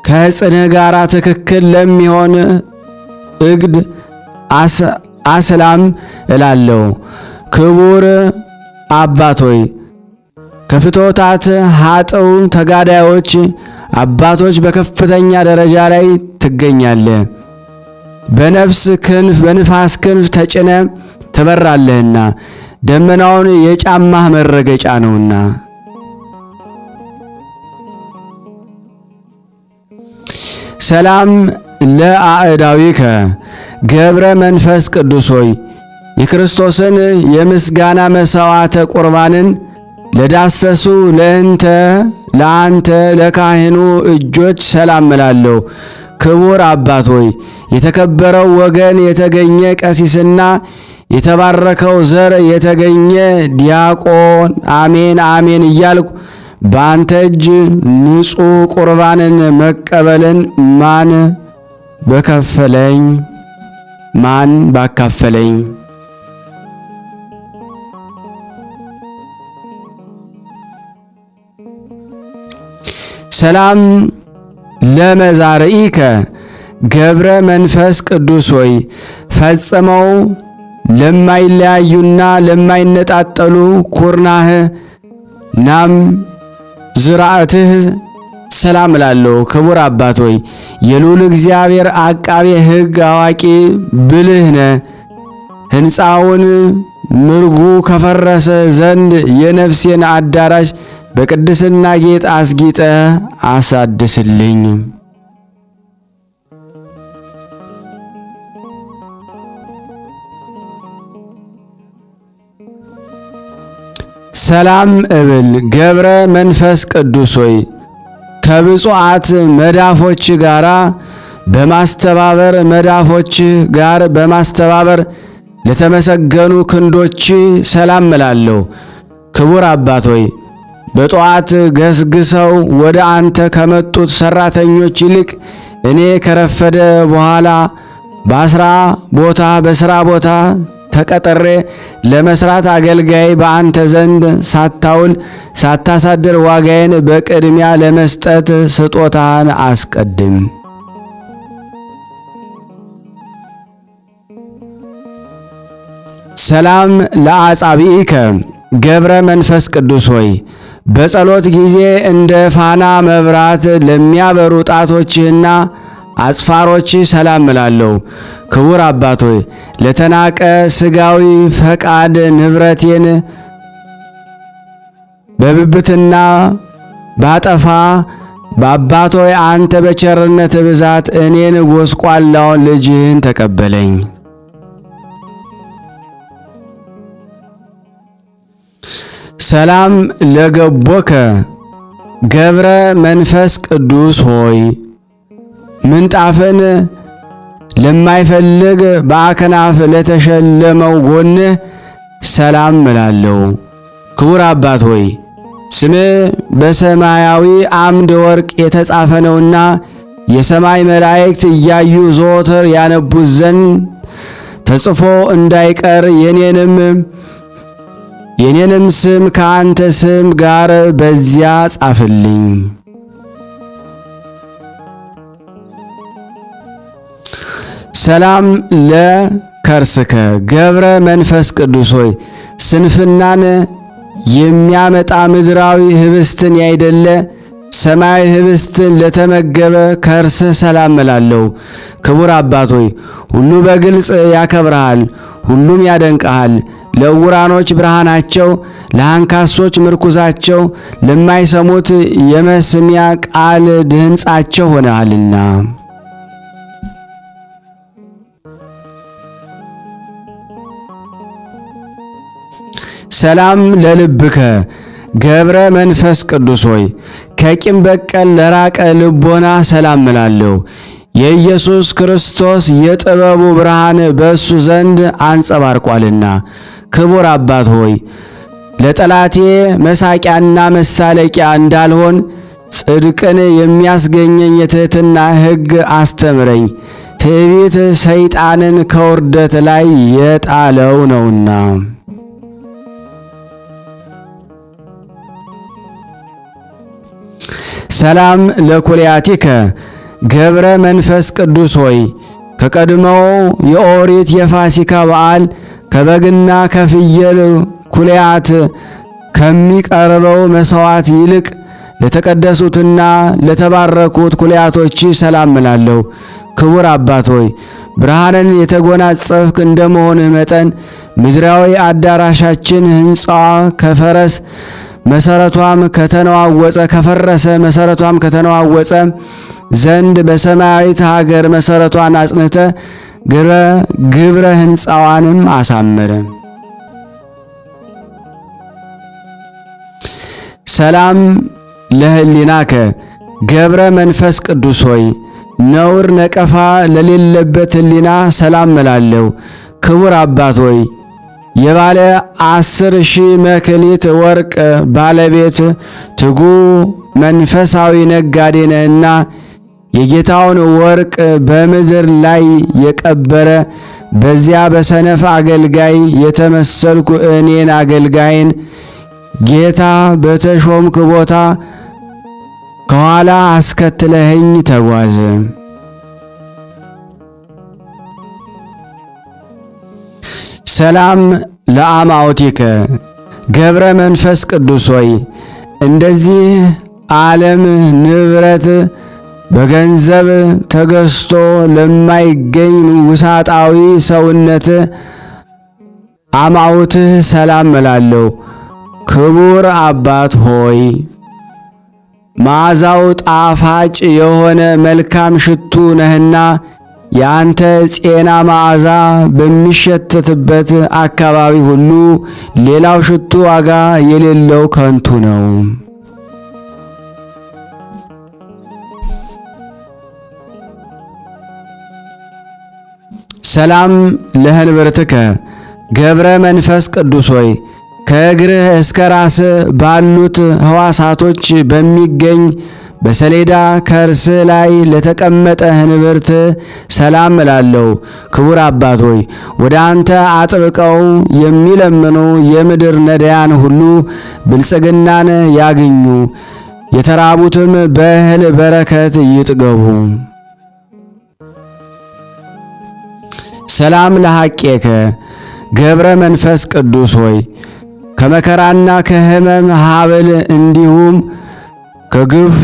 ከሕፅንህ ጋር ትክክል ለሚሆን እግድ አሰላም እላለሁ። ክቡር አባት ሆይ ከፍቶታት ኃጥው ተጋዳዮች አባቶች በከፍተኛ ደረጃ ላይ ትገኛለህ። በነፍስ ክንፍ በንፋስ ክንፍ ተጭነ ትበራለህና ደመናውን የጫማህ መረገጫ ነውና። ሰላም ለአዕዳዊከ ገብረ መንፈስ ቅዱስ ሆይ የክርስቶስን የምስጋና መሥዋዕተ ቁርባንን ለዳሰሱ ለአንተ ለካህኑ እጆች ሰላም እላለሁ። ክቡር አባት ሆይ የተከበረው ወገን የተገኘ ቀሲስና የተባረከው ዘር የተገኘ ዲያቆን አሜን አሜን እያልኩ በአንተ እጅ ንጹሕ ቁርባንን መቀበልን ማን ባካፈለኝ። ሰላም ለመዛርኢከ ገብረ መንፈስ ቅዱስ ሆይ ፈጽመው ለማይለያዩና ለማይነጣጠሉ ኩርናህ ናም ዝራእትህ ሰላም እላለሁ። ክቡር አባት ሆይ የልዑል እግዚአብሔር አቃቤ ሕግ አዋቂ ብልህ ነህ። ሕንፃውን ምርጉ ከፈረሰ ዘንድ የነፍሴን አዳራሽ በቅድስና ጌጥ አስጊጠ አሳድስልኝ። ሰላም እብል ገብረ መንፈስ ቅዱስ ሆይ ከብፁዓት መዳፎች ጋር በማስተባበር ለተመሰገኑ ክንዶች ሰላም እላለሁ። ክቡር አባት ሆይ በጠዋት ገስግሰው ወደ አንተ ከመጡት ሰራተኞች ይልቅ እኔ ከረፈደ በኋላ በስራ ቦታ ተቀጥሬ ለመስራት አገልጋይ በአንተ ዘንድ ሳታውል ሳታሳድር ዋጋዬን በቅድሚያ ለመስጠት ስጦታን አስቀድም። ሰላም ለአጻብኢከ ገብረ መንፈስ ቅዱስ ሆይ በጸሎት ጊዜ እንደ ፋና መብራት ለሚያበሩ ጣቶችህና አጽፋሮች ሰላም እላለሁ። ክቡር አባት ሆይ ለተናቀ ሥጋዊ ፈቃድ ንብረቴን በብብትና ባጠፋ በአባት ሆይ አንተ በቸርነት ብዛት እኔን ጎስቋላውን ልጅህን ተቀበለኝ። ሰላም ለገቦከ ገብረ መንፈስ ቅዱስ ሆይ ምንጣፍን ለማይፈልግ በአከናፍ ለተሸለመው ጎንህ ሰላም እላለሁ። ክቡር አባት ሆይ ስምህ በሰማያዊ አምደ ወርቅ የተጻፈ ነውና የሰማይ መላእክት እያዩ ዘወትር ያነቡት ዘንድ ተጽፎ እንዳይቀር የኔንም ስም ከአንተ ስም ጋር በዚያ ጻፍልኝ። ሰላም ለከርስከ ገብረ መንፈስ ቅዱስ ሆይ ስንፍናን የሚያመጣ ምድራዊ ህብስትን ያይደለ ሰማያዊ ህብስትን ለተመገበ ከርስህ ሰላም እላለሁ። ክቡር አባት ሆይ ሁሉ በግልጽ ያከብረሃል፣ ሁሉም ያደንቀሃል። ለዕውራኖች ብርሃናቸው፣ ለአንካሶች ምርኩዛቸው፣ ለማይሰሙት የመስሚያ ቃል ድህንጻቸው ሆነሃልና። ሰላም ለልብከ ገብረ መንፈስ ቅዱስ ሆይ ከቂም በቀል ለራቀ ልቦና ሰላም እላለሁ። የኢየሱስ ክርስቶስ የጥበቡ ብርሃን በእሱ ዘንድ አንጸባርቋልና። ክቡር አባት ሆይ ለጠላቴ መሳቂያና መሳለቂያ እንዳልሆን ጽድቅን የሚያስገኘኝ የትሕትና ሕግ አስተምረኝ። ትዕቢት ሰይጣንን ከውርደት ላይ የጣለው ነውና። ሰላም ለኩልያቲከ ገብረ መንፈስ ቅዱስ ሆይ ከቀድሞው የኦሪት የፋሲካ በዓል ከበግና ከፍየል ኩልያት ከሚቀርበው መሥዋዕት ይልቅ ለተቀደሱትና ለተባረኩት ኩልያቶች ሰላም እላለሁ። ክቡር አባት ሆይ ብርሃንን የተጎናጸፍክ እንደመሆንህ መጠን ምድራዊ አዳራሻችን ሕንጻዋ ከፈረሰ መሰረቷም ከተነዋወጸ ዘንድ በሰማያዊት ሀገር መሰረቷን አጽንተ ግብረ ሕንጻዋንም አሳመረ። ሰላም ለህሊናከ ገብረ መንፈስ ቅዱስ ሆይ ነውር ነቀፋ ለሌለበት ህሊና ሰላም እላለሁ። ክቡር አባት ሆይ የባለ 10,000 መክሊት ወርቅ ባለቤት ትጉ መንፈሳዊ ነጋዴ ነህና የጌታውን ወርቅ በምድር ላይ የቀበረ በዚያ በሰነፍ አገልጋይ የተመሰልኩ እኔን አገልጋይን ጌታ በተሾምክ ቦታ ከኋላ አስከትለኸኝ ተጓዝ። ሰላም ለአማውቲከ ገብረ መንፈስ ቅዱስ ሆይ እንደዚህ ዓለም ንብረት በገንዘብ ተገዝቶ ለማይገኝ ውሳጣዊ ሰውነት አማውትህ ሰላም እላለሁ። ክቡር አባት ሆይ መዓዛው ጣፋጭ የሆነ መልካም ሽቱ ነህና የአንተ ጤና መዓዛ በሚሸተትበት አካባቢ ሁሉ ሌላው ሽቱ ዋጋ የሌለው ከንቱ ነው። ሰላም ለህንብርትከ ገብረ መንፈስ ቅዱስ ሆይ ከእግርህ እስከ ራስህ ባሉት ሕዋሳቶች በሚገኝ በሰሌዳ ከርስ ላይ ለተቀመጠ ህንብርት ሰላም እላለሁ። ክቡር አባት ሆይ ወደ አንተ አጥብቀው የሚለምኑ የምድር ነዳያን ሁሉ ብልጽግናን ያግኙ፣ የተራቡትም በእህል በረከት ይጥገቡ። ሰላም ለሐቄከ ገብረ መንፈስ ቅዱስ ሆይ ከመከራና ከህመም ሀብል እንዲሁም ከግፍ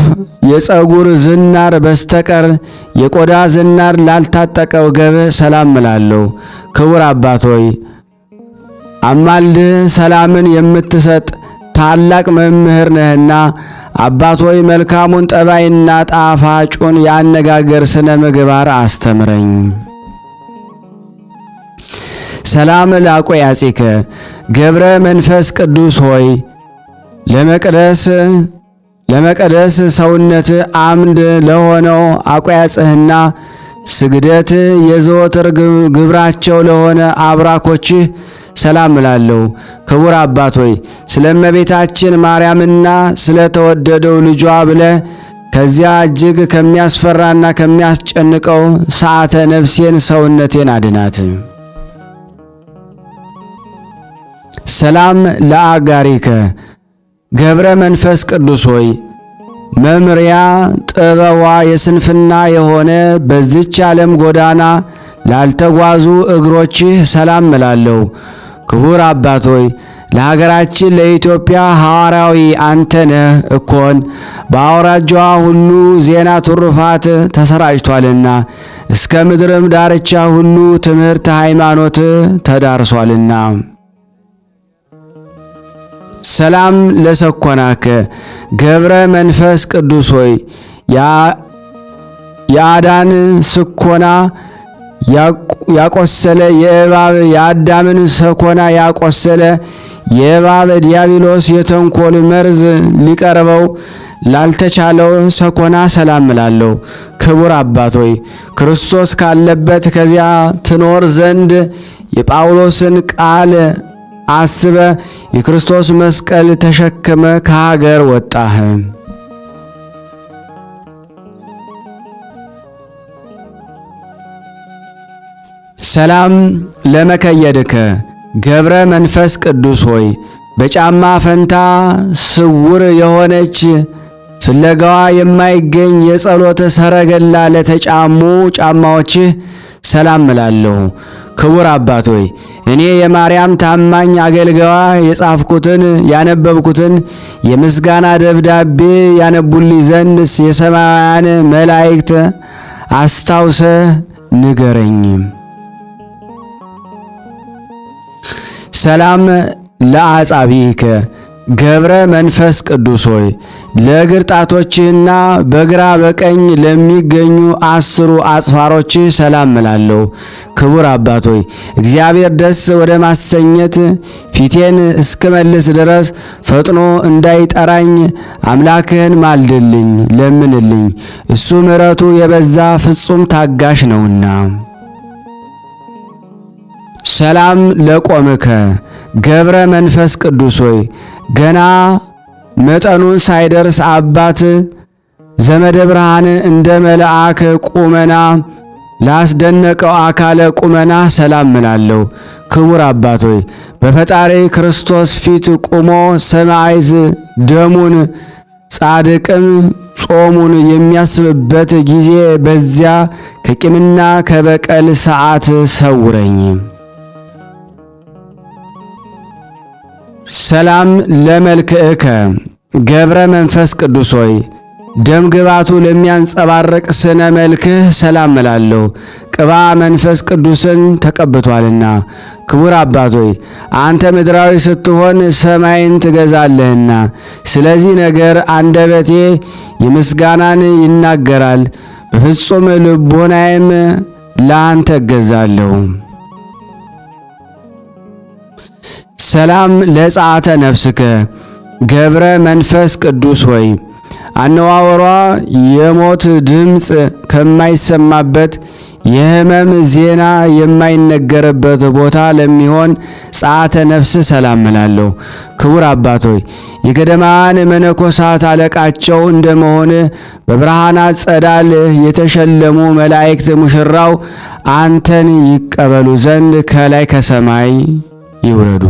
የፀጉር ዝናር በስተቀር የቆዳ ዝናር ላልታጠቀው ገብ ሰላም እላለሁ። ክቡር አባት ሆይ አማልድ ሰላምን የምትሰጥ ታላቅ መምህር ነህና አባት ሆይ መልካሙን ጠባይና ጣፋጩን ያነጋገር ስነ ምግባር አስተምረኝ። ሰላም ለአቆያጺከ ገብረ መንፈስ ቅዱስ ሆይ ለመቀደስ ሰውነት አምድ ለሆነው አቆያጽህና ስግደት የዘወትር ግብራቸው ለሆነ አብራኮችህ ሰላም እላለሁ። ክቡር አባት ሆይ ስለ እመቤታችን ማርያምና ስለ ተወደደው ልጇ ብለህ ከዚያ እጅግ ከሚያስፈራና ከሚያስጨንቀው ሰዓተ ነፍሴን ሰውነቴን አድናት። ሰላም ለአጋሪከ ገብረ መንፈስ ቅዱስ ሆይ መምሪያ ጥበቧ የስንፍና የሆነ በዚች ዓለም ጎዳና ላልተጓዙ እግሮችህ ሰላም እላለሁ። ክቡር አባት ሆይ ለሀገራችን ለኢትዮጵያ ሐዋርያዊ አንተ ነህ እኮን በአውራጃዋ ሁሉ ዜና ትሩፋት ተሰራጭቷልና እስከ ምድርም ዳርቻ ሁሉ ትምህርት ሃይማኖት ተዳርሷልና። ሰላም ለሰኮናከ ገብረ መንፈስ ቅዱስ ሆይ የአዳን ስኮና ያቆሰለ የአዳምን ሰኮና ያቆሰለ የእባብ ዲያብሎስ የተንኮል መርዝ ሊቀርበው ላልተቻለው ሰኮና ሰላም እላለሁ። ክቡር አባት ሆይ ክርስቶስ ካለበት ከዚያ ትኖር ዘንድ የጳውሎስን ቃል አስበ የክርስቶስ መስቀል ተሸክመ ከሀገር ወጣህ። ሰላም ለመከየድከ ገብረ መንፈስ ቅዱስ ሆይ በጫማ ፈንታ ስውር የሆነች ፍለጋዋ የማይገኝ የጸሎት ሰረገላ ለተጫሙ ጫማዎችህ ሰላም እላለሁ። ክቡር አባት ሆይ እኔ የማርያም ታማኝ አገልጋዋ የጻፍኩትን ያነበብኩትን የምስጋና ደብዳቤ ያነቡልኝ ዘንድ የሰማያውያን መላእክት አስታውሰ ንገረኝ። ሰላም ለአጻብዒከ ገብረ መንፈስ ቅዱስ ሆይ ለእግር ጣቶችህና በግራ በቀኝ ለሚገኙ 10 አጽፋሮች ሰላም እላለሁ። ክቡር አባት ሆይ እግዚአብሔር ደስ ወደ ማሰኘት ፊቴን እስክመልስ ድረስ ፈጥኖ እንዳይጠራኝ አምላክህን ማልድልኝ፣ ለምንልኝ። እሱ ምሕረቱ የበዛ ፍጹም ታጋሽ ነውና። ሰላም ለቆምከ ገብረ መንፈስ ቅዱስ ሆይ ገና መጠኑን ሳይደርስ አባት ዘመደ ብርሃን እንደ መልአክ ቁመና ላስደነቀው አካለ ቁመና ሰላም እላለሁ። ክቡር አባት ሆይ በፈጣሪ ክርስቶስ ፊት ቁሞ ሰማዕት ደሙን ጻድቅም ጾሙን የሚያስብበት ጊዜ በዚያ ከቂምና ከበቀል ሰዓት ሰውረኝ። ሰላም ለመልክዕከ ገብረ መንፈስ ቅዱስ ሆይ ደም ግባቱ ለሚያንጸባርቅ ስነ መልክህ ሰላም እላለሁ። ቅባ መንፈስ ቅዱስን ተቀብቷልና። ክቡር አባት ሆይ አንተ ምድራዊ ስትሆን ሰማይን ትገዛለህና፣ ስለዚህ ነገር አንደበቴ የምስጋናን ይናገራል፣ በፍጹም ልቦናዬም ለአንተ እገዛለሁ። ሰላም ለጸአተ ነፍስከ ገብረ መንፈስ ቅዱስ ሆይ አነዋወሯ የሞት ድምፅ ከማይሰማበት የሕመም ዜና የማይነገርበት ቦታ ለሚሆን ጸአተ ነፍስ ሰላም እላለሁ። ክቡር አባት ሆይ የገዳማን መነኮሳት አለቃቸው እንደመሆን በብርሃናት ጸዳል የተሸለሙ መላእክት ሙሽራው አንተን ይቀበሉ ዘንድ ከላይ ከሰማይ ይውረዱ።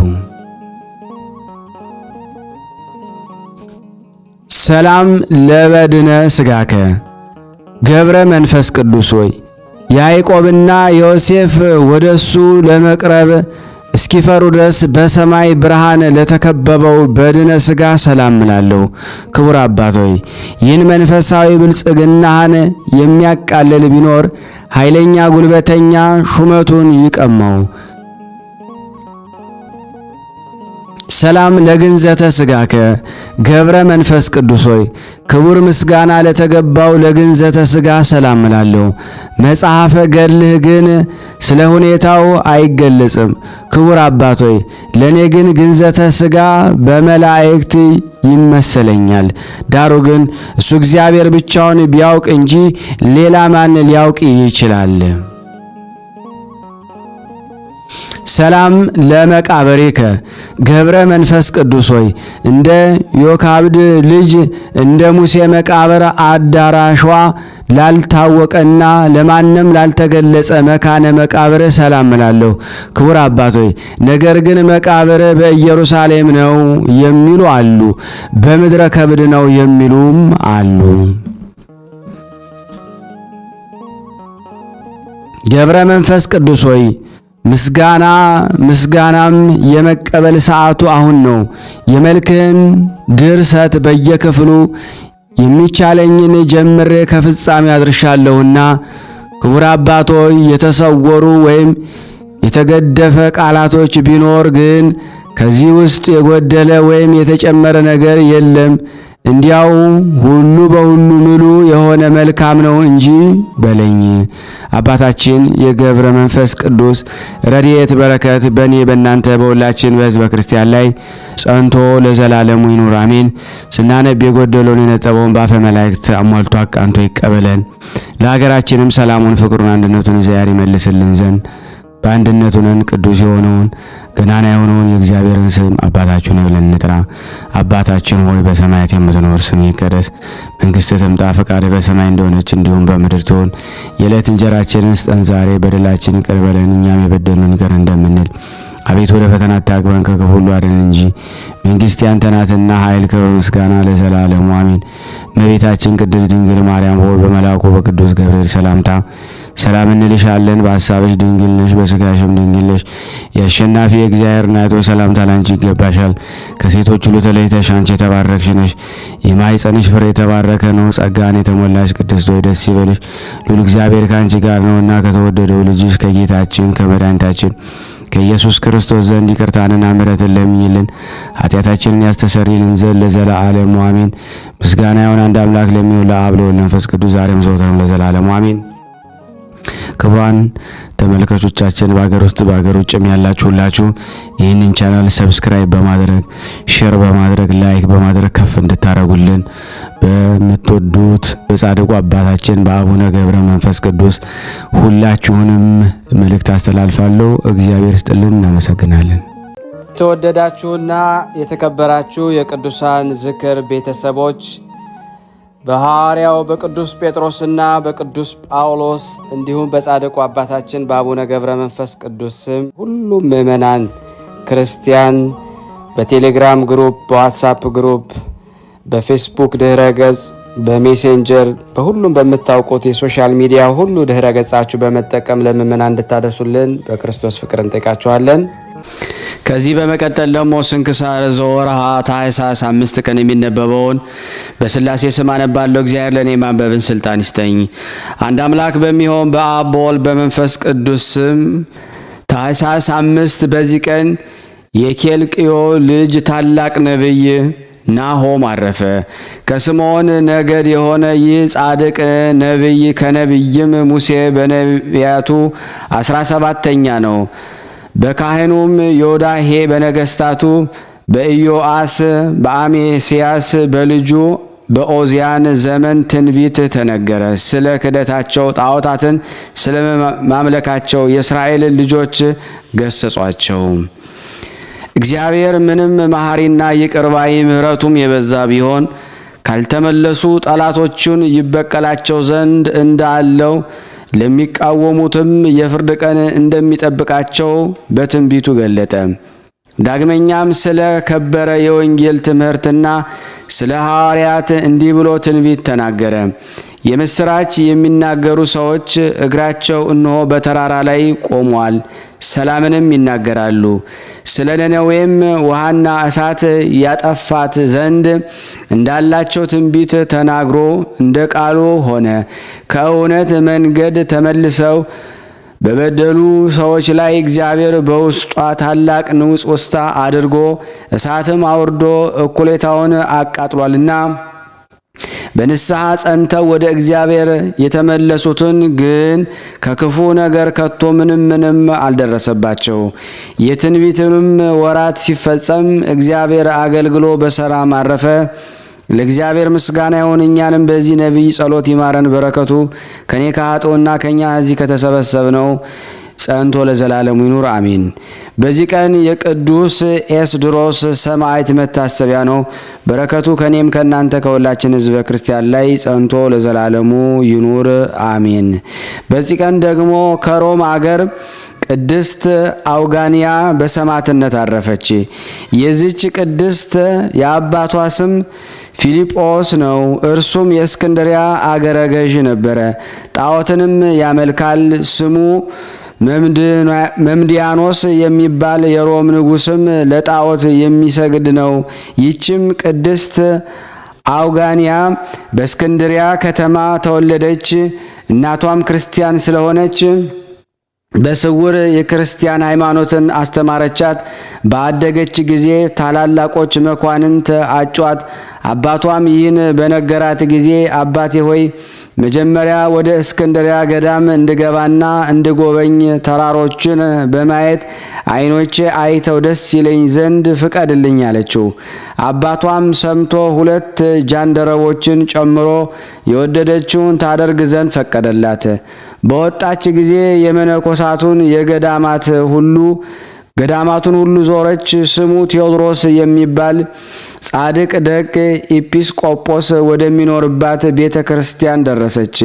ሰላም ለበድነ ሥጋከ ገብረ መንፈስ ቅዱስ ሆይ ያዕቆብና ዮሴፍ ወደሱ ለመቅረብ እስኪፈሩ ድረስ በሰማይ ብርሃን ለተከበበው በድነ ሥጋ ሰላም እላለሁ። ክቡር አባት ሆይ ይህን መንፈሳዊ ብልጽግናህን የሚያቃልል ቢኖር ኃይለኛ ጉልበተኛ ሹመቱን ይቀማው። ሰላም ለግንዘተ ሥጋከ ገብረ መንፈስ ቅዱስ ሆይ ክቡር ምስጋና ለተገባው ለግንዘተ ሥጋ ሰላም እላለሁ። መጽሐፈ ገድልህ ግን ስለ ሁኔታው አይገለጽም። ክቡር አባት ሆይ ለእኔ ግን ግንዘተ ሥጋ በመላእክት ይመሰለኛል። ዳሩ ግን እሱ እግዚአብሔር ብቻውን ቢያውቅ እንጂ ሌላ ማን ሊያውቅ ይችላል? ሰላም ለመቃብሬከ ገብረ መንፈስ ቅዱስ ሆይ እንደ ዮካብድ ልጅ እንደ ሙሴ መቃብር አዳራሿ ላልታወቀና ለማንም ላልተገለጸ መካነ መቃብር ሰላም እላለሁ። ክቡር አባት ሆይ ነገር ግን መቃብር በኢየሩሳሌም ነው የሚሉ አሉ፣ በምድረ ከብድ ነው የሚሉም አሉ። ገብረ መንፈስ ቅዱስ ሆይ ምስጋናም የመቀበል ሰዓቱ አሁን ነው። የመልክህን ድርሰት በየክፍሉ የሚቻለኝን ጀምሬ ከፍጻሜ አድርሻለሁና ክቡር አባት ሆይ የተሰወሩ ወይም የተገደፈ ቃላቶች ቢኖር ግን ከዚህ ውስጥ የጎደለ ወይም የተጨመረ ነገር የለም። እንዲያው ሁሉ በሁሉ ምሉ የሆነ መልካም ነው እንጂ በለኝ። አባታችን የገብረ መንፈስ ቅዱስ ረድኤት በረከት በእኔ በእናንተ በሁላችን በሕዝበ ክርስቲያን ላይ ጸንቶ ለዘላለሙ ይኑር አሜን። ስናነብ የጎደለውን የነጠበውን በአፈ መላእክት አሟልቶ አቃንቶ ይቀበለን። ለሀገራችንም ሰላሙን፣ ፍቅሩን፣ አንድነቱን እግዚአብሔር ይመልስልን ዘንድ በአንድነት ሆነን ቅዱስ የሆነውን ገናና የሆነውን የእግዚአብሔርን ስም አባታችን ብለን እንጥራ። አባታችን ሆይ በሰማያት የምትኖር ስምህ ይቀደስ፣ መንግሥትህ ትምጣ፣ ፈቃድህ በሰማይ እንደሆነች እንዲሁም በምድር ትሁን። የዕለት እንጀራችንን ስጠን ዛሬ፣ በደላችንን ይቅር በለን እኛም የበደሉንን ይቅር እንደምንል። አቤቱ ወደ ፈተና አታግባን ከክፉ ሁሉ አድነን እንጂ መንግሥት ያንተ ናትና ኃይል፣ ክብር፣ ምስጋና ለዘላለሙ አሜን። እመቤታችን ቅድስት ድንግል ማርያም ሆይ በመልአኩ በቅዱስ ገብርኤል ሰላምታ ሰላም እንልሻለን። በሐሳብሽ ድንግል ነሽ፣ በሥጋሽም ድንግል ነሽ። የአሸናፊ የእግዚአብሔር እናቱ ሰላምታ ላንቺ ይገባሻል። ከሴቶች ሁሉ ተለይተሽ አንቺ የተባረክሽ ነሽ፣ የማኅፀንሽ ፍሬ የተባረከ ነው። ጸጋን የተሞላሽ ቅድስት ሆይ ደስ ይበልሽ፣ ልዑል እግዚአብሔር ከአንቺ ጋር ነውና ከተወደደው ልጅሽ ከጌታችን ከመድኃኒታችን ከኢየሱስ ክርስቶስ ዘንድ ይቅርታንና ምሕረትን ለምኝልን ኃጢአታችንን ያስተሰርይልን ዘንድ ለዘላለሙ አሜን። ምስጋና ይሁን አንድ አምላክ ለሚሆን ለአብ ለወልድ ለመንፈስ ቅዱስ ዛሬም ዘወትርም ለዘላለሙ አሜን። ክቡራን ተመልካቾቻችን በአገር ውስጥ በአገር ውጭም ያላችሁ ሁላችሁ ይህንን ቻናል ሰብስክራይብ በማድረግ ሼር በማድረግ ላይክ በማድረግ ከፍ እንድታረጉልን በምትወዱት በጻድቁ አባታችን በአቡነ ገብረ መንፈስ ቅዱስ ሁላችሁንም መልእክት አስተላልፋለሁ። እግዚአብሔር ይስጥልን። እናመሰግናለን። የተወደዳችሁና የተከበራችሁ የቅዱሳን ዝክር ቤተሰቦች በሐዋርያው በቅዱስ ጴጥሮስና በቅዱስ ጳውሎስ እንዲሁም በጻድቁ አባታችን በአቡነ ገብረ መንፈስ ቅዱስ ስም ሁሉም ምእመናን ክርስቲያን በቴሌግራም ግሩፕ፣ በዋትሳፕ ግሩፕ፣ በፌስቡክ ድህረ ገጽ፣ በሜሴንጀር በሁሉም በምታውቁት የሶሻል ሚዲያ ሁሉ ድህረ ገጻችሁ በመጠቀም ለምእመናን እንድታደርሱልን በክርስቶስ ፍቅር እንጠይቃችኋለን። ከዚህ በመቀጠል ደግሞ ስንክሳር ዘወርኀ ታኅሳስ 5 ቀን የሚነበበውን በሥላሴ ስም አነባለሁ። እግዚአብሔር ለእኔ ማንበብን ስልጣን ይስጠኝ። አንድ አምላክ በሚሆን በአብ በወልድ በመንፈስ ቅዱስ ስም ታኅሳስ 5 በዚህ ቀን የኬልቅዮ ልጅ ታላቅ ነቢይ ናሆም አረፈ። ከስምዖን ነገድ የሆነ ይህ ጻድቅ ነቢይ ከነቢይም ሙሴ በነቢያቱ 17ኛ ነው። በካህኑም ዮዳሄ በነገስታቱ በኢዮአስ በአሜስያስ በልጁ በኦዚያን ዘመን ትንቢት ተነገረ። ስለ ክደታቸው ጣዖታትን ስለ ማምለካቸው የእስራኤልን ልጆች ገሰጿቸው። እግዚአብሔር ምንም መሐሪና ይቅር ባይ ምሕረቱም የበዛ ቢሆን ካልተመለሱ ጠላቶቹን ይበቀላቸው ዘንድ እንዳለው ለሚቃወሙትም የፍርድ ቀን እንደሚጠብቃቸው በትንቢቱ ገለጠ። ዳግመኛም ስለ ከበረ የወንጌል ትምህርትና ስለ ሐዋርያት እንዲህ ብሎ ትንቢት ተናገረ። የምስራች የሚናገሩ ሰዎች እግራቸው እነሆ በተራራ ላይ ቆሟል፣ ሰላምንም ይናገራሉ። ስለ ነነዌም ውሃና እሳት ያጠፋት ዘንድ እንዳላቸው ትንቢት ተናግሮ እንደ ቃሉ ሆነ። ከእውነት መንገድ ተመልሰው በበደሉ ሰዎች ላይ እግዚአብሔር በውስጧ ታላቅ ንውጽውጽታ አድርጎ እሳትም አውርዶ እኩሌታውን አቃጥሏልና በንስሐ ጸንተው ወደ እግዚአብሔር የተመለሱትን ግን ከክፉ ነገር ከቶ ምንም አልደረሰባቸው። የትንቢትንም ወራት ሲፈጸም እግዚአብሔር አገልግሎ በሰላም አረፈ። ለእግዚአብሔር ምስጋና ይሁን። እኛንም በዚህ ነቢይ ጸሎት ይማረን። በረከቱ ከኔ ከኃጥኡና ከኛ እዚህ ከተሰበሰብነው ጸንቶ ለዘላለሙ ይኑር አሜን። በዚህ ቀን የቅዱስ ኤስድሮስ ሰማዕት መታሰቢያ ነው። በረከቱ ከኔም ከናንተ ከሁላችን ሕዝበ ክርስቲያን ላይ ጸንቶ ለዘላለሙ ይኑር አሜን። በዚህ ቀን ደግሞ ከሮም አገር ቅድስት አውጋንያ በሰማዕትነት አረፈች። የዚች ቅድስት የአባቷ ስም ፊልጶስ ነው። እርሱም የእስክንድሪያ አገረ ገዥ ነበረ። ጣዖትንም ያመልካል። ስሙ መምዲያኖስ የሚባል የሮም ንጉስም ለጣዖት የሚሰግድ ነው። ይችም ቅድስት አውጋንያ በእስክንድሪያ ከተማ ተወለደች። እናቷም ክርስቲያን ስለሆነች በስውር የክርስቲያን ሃይማኖትን አስተማረቻት። ባደገች ጊዜ ታላላቆች መኳንንት አጯት። አባቷም ይህን በነገራት ጊዜ አባቴ ሆይ መጀመሪያ ወደ እስክንድሪያ ገዳም እንድገባና እንድጎበኝ ተራሮችን በማየት ዓይኖቼ አይተው ደስ ይለኝ ዘንድ ፍቀድልኝ አለችው። አባቷም ሰምቶ 2 ጃንደረቦችን ጨምሮ የወደደችውን ታደርግ ዘንድ ፈቀደላት። በወጣች ጊዜ የመነኮሳቱን ገዳማቱን ሁሉ ዞረች። ስሙ ቴዎድሮስ የሚባል ጻድቅ ደግ ኤጲስቆጶስ ወደሚኖርባት ቤተ ክርስቲያን ደረሰች።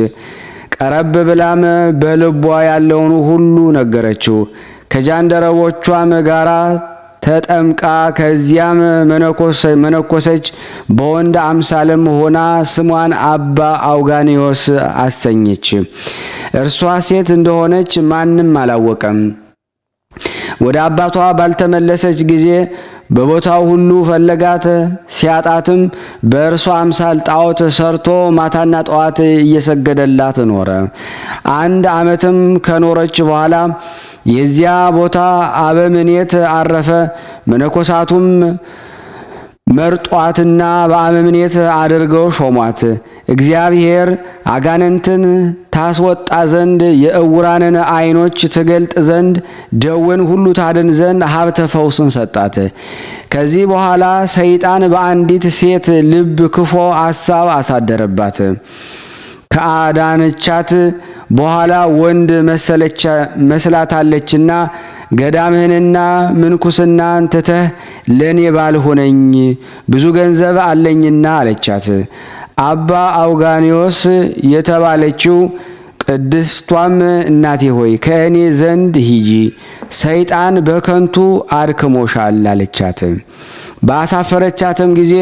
ቀረብ ብላም በልቧ ያለውን ሁሉ ነገረችው። ከጃንደረቦቿም ጋራ ተጠምቃ ከዚያም መነኮሰች። በወንድ አምሳልም ሆና ስሟን አባ አውጋኒዮስ አሰኘች። እርሷ ሴት እንደሆነች ማንም አላወቀም። ወደ አባቷ ባልተመለሰች ጊዜ በቦታው ሁሉ ፈለጋት። ሲያጣትም በእርሷ አምሳል ጣዖት ሰርቶ ማታና ጠዋት እየሰገደላት ኖረ። 1 ዓመትም ከኖረች በኋላ የዚያ ቦታ አበምኔት አረፈ። መነኮሳቱም መርጧትና በአበምኔት አድርገው ሾሟት። እግዚአብሔር አጋንንትን ታስወጣ ዘንድ የእውራንን ዓይኖች ትገልጥ ዘንድ ደዌን ሁሉ ታድን ዘንድ ሀብተ ፈውስን ሰጣት። ከዚህ በኋላ ሰይጣን በአንዲት ሴት ልብ ክፉ ሐሳብ አሳደረባት። ከአዳነቻት በኋላ ወንድ መስላታለችና ገዳምህንና ምንኩስናን ትተህ ለኔ ባል ሆነኝ፣ ብዙ ገንዘብ አለኝና አለቻት። አባ አውጋኒዮስ የተባለችው ቅድስቷም እናቴ ሆይ ከእኔ ዘንድ ሂጂ፣ ሰይጣን በከንቱ አድክሞሻል አለቻት። ባሳፈረቻትም ጊዜ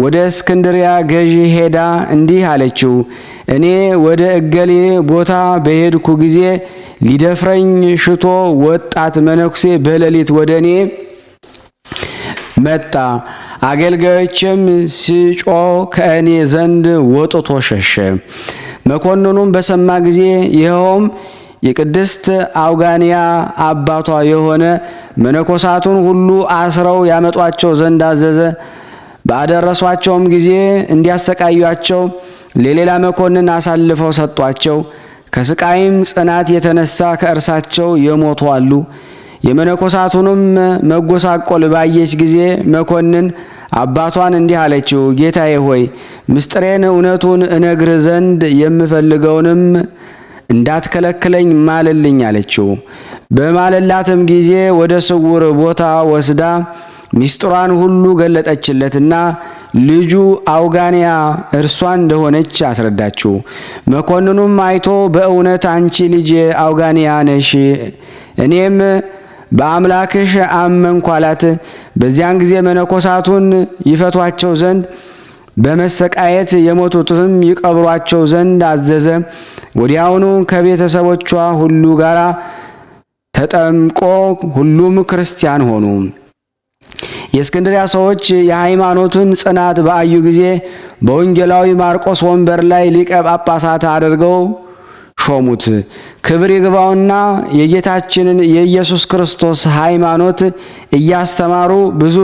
ወደ እስክንድሪያ ገዢ ሄዳ እንዲህ አለችው፣ እኔ ወደ እገሌ ቦታ በሄድኩ ጊዜ ሊደፍረኝ ሽቶ ወጣት መነኩሴ በሌሊት ወደ እኔ መጣ። አገልጋዮችም ሲጮህ ከእኔ ዘንድ ወጥቶ ሸሸ። መኮንኑም በሰማ ጊዜ ይኸውም የቅድስት አውጋንያ አባቷ የሆነ መነኮሳቱን ሁሉ አስረው ያመጧቸው ዘንድ አዘዘ። ባደረሷቸውም ጊዜ እንዲያሰቃዩአቸው ለሌላ መኮንን አሳልፈው ሰጧቸው። ከስቃይም ጽናት የተነሳ ከእርሳቸው የሞቱ አሉ። የመነኮሳቱንም መጎሳቆል ባየች ጊዜ መኮንን አባቷን እንዲህ አለችው፣ ጌታዬ ሆይ ምስጢሬን እውነቱን እነግር ዘንድ የምፈልገውንም እንዳትከለክለኝ ማልልኝ አለችው። በማለላትም ጊዜ ወደ ስውር ቦታ ወስዳ ምስጢሯን ሁሉ ገለጠችለትና ልጁ አውጋንያ እርሷ እንደሆነች አስረዳችው። መኮንኑም አይቶ በእውነት አንቺ ልጅ አውጋንያ ነሽ፣ እኔም በአምላክሽ አመንኩ አላት። በዚያን ጊዜ መነኮሳቱን ይፈቷቸው ዘንድ በመሰቃየት የሞቱትም ይቀብሯቸው ዘንድ አዘዘ። ወዲያውኑ ከቤተሰቦቿ ሁሉ ጋር ተጠምቆ ሁሉም ክርስቲያን ሆኑ። የእስክንድሪያ ሰዎች የሃይማኖትን ጽናት በአዩ ጊዜ በወንጌላዊ ማርቆስ ወንበር ላይ ሊቀ ጳጳሳት አድርገው ሾሙት። ክብር ይግባውና የጌታችንን የኢየሱስ ክርስቶስ ሃይማኖት እያስተማሩ ብዙ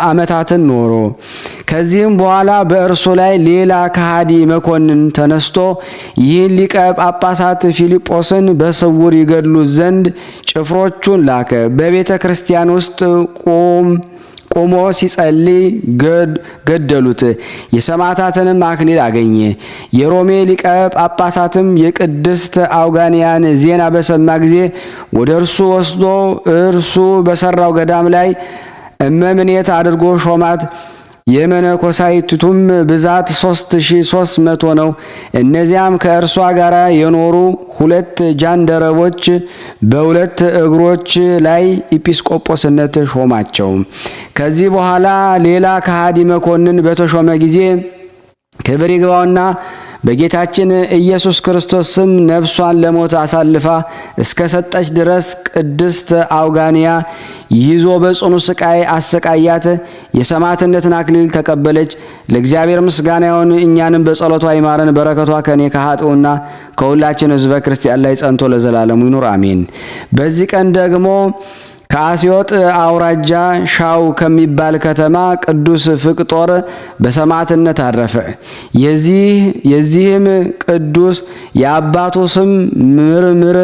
ዓመታትን ኖሩ። ከዚህም በኋላ በእርሱ ላይ ሌላ ከሃዲ መኮንን ተነስቶ ይህን ሊቀ ጳጳሳት ፊልጶስን በስውር ይገድሉት ዘንድ ጭፍሮቹን ላከ። በቤተ ክርስቲያን ውስጥ ቆሞ ሲጸልይ ገደሉት። የሰማዕታትንም አክሊል አገኘ። የሮሜ ሊቀ ጳጳሳትም የቅድስት አውጋንያን ዜና በሰማ ጊዜ ወደ እርሱ ወስዶ እርሱ በሰራው ገዳም ላይ እመምኔት አድርጎ ሾማት። የመነኮሳይቱም ብዛት 3300 ነው። እነዚያም ከእርሷ ጋር የኖሩ 2 ጃንደረቦች በ2 እግሮች ላይ ኤጲስቆጶስነት ሾማቸው። ከዚህ በኋላ ሌላ ከሃዲ መኮንን በተሾመ ጊዜ ክብር ይግባውና በጌታችን ኢየሱስ ክርስቶስ ስም ነፍሷን ለሞት አሳልፋ እስከ ሰጠች ድረስ ቅድስት አውጋንያ ይዞ በጽኑ ስቃይ አሰቃያት። የሰማዕትነትን አክሊል ተቀበለች። ለእግዚአብሔር ምስጋና ይሁን፣ እኛንም በጸሎቷ ይማረን። በረከቷ ከኔ ከኃጥኡና ከሁላችን ሕዝበ ክርስቲያን ላይ ጸንቶ ለዘላለሙ ይኑር አሜን። በዚህ ቀን ደግሞ ከአስዮጥ አውራጃ ሻው ከሚባል ከተማ ቅዱስ ፍቅጦር በሰማዕትነት አረፈ። የዚህም ቅዱስ የአባቱ ስም ምርምር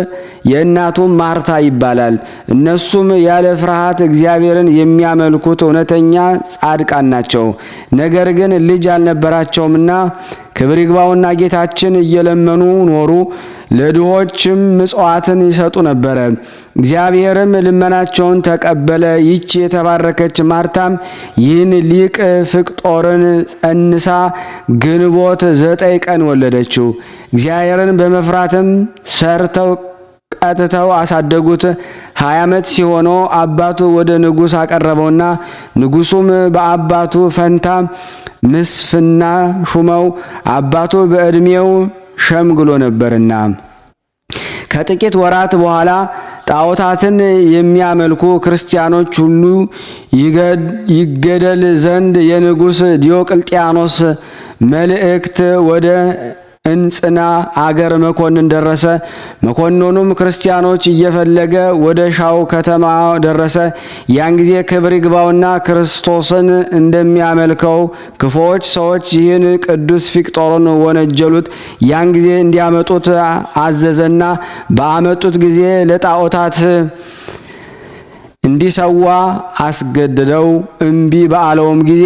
የእናቱም ማርታ ይባላል። እነሱም ያለ ፍርሃት እግዚአብሔርን የሚያመልኩት እውነተኛ ጻድቃን ናቸው። ነገር ግን ልጅ አልነበራቸውምና ክብር ይግባውና ጌታችን እየለመኑ ኖሩ። ለድሆችም ምጽዋትን ይሰጡ ነበረ። እግዚአብሔርም ልመናቸውን ተቀበለ። ይህች የተባረከች ማርታም ይህን ሊቅ ፍቅጦርን ጸንሳ ግንቦት 9 ቀን ወለደችው። እግዚአብሔርን በመፍራትም ሰርተው ቀጥተው አሳደጉት። 20 ዓመት ሲሆነው አባቱ ወደ ንጉሥ አቀረበውና ንጉሡም በአባቱ ፈንታ ምስፍና ሹመው አባቱ በዕድሜው ሸምግሎ ነበርና። ከጥቂት ወራት በኋላ ጣዖታትን የሚያመልኩ ክርስቲያኖች ሁሉ ይገደል ዘንድ የንጉሥ ዲዮቅልጥያኖስ መልእክት ወደ እንጽና አገር መኮንን ደረሰ። መኮንኑም ክርስቲያኖች እየፈለገ ወደ ሻው ከተማ ደረሰ። ያን ጊዜ ክብር ይግባውና ክርስቶስን እንደሚያመልከው ክፉዎች ሰዎች ይህን ቅዱስ ፊቅጦርን ወነጀሉት። ያን ጊዜ እንዲያመጡት አዘዘና በአመጡት ጊዜ ለጣዖታት እንዲሰዋ አስገድደው እምቢ በአለውም ጊዜ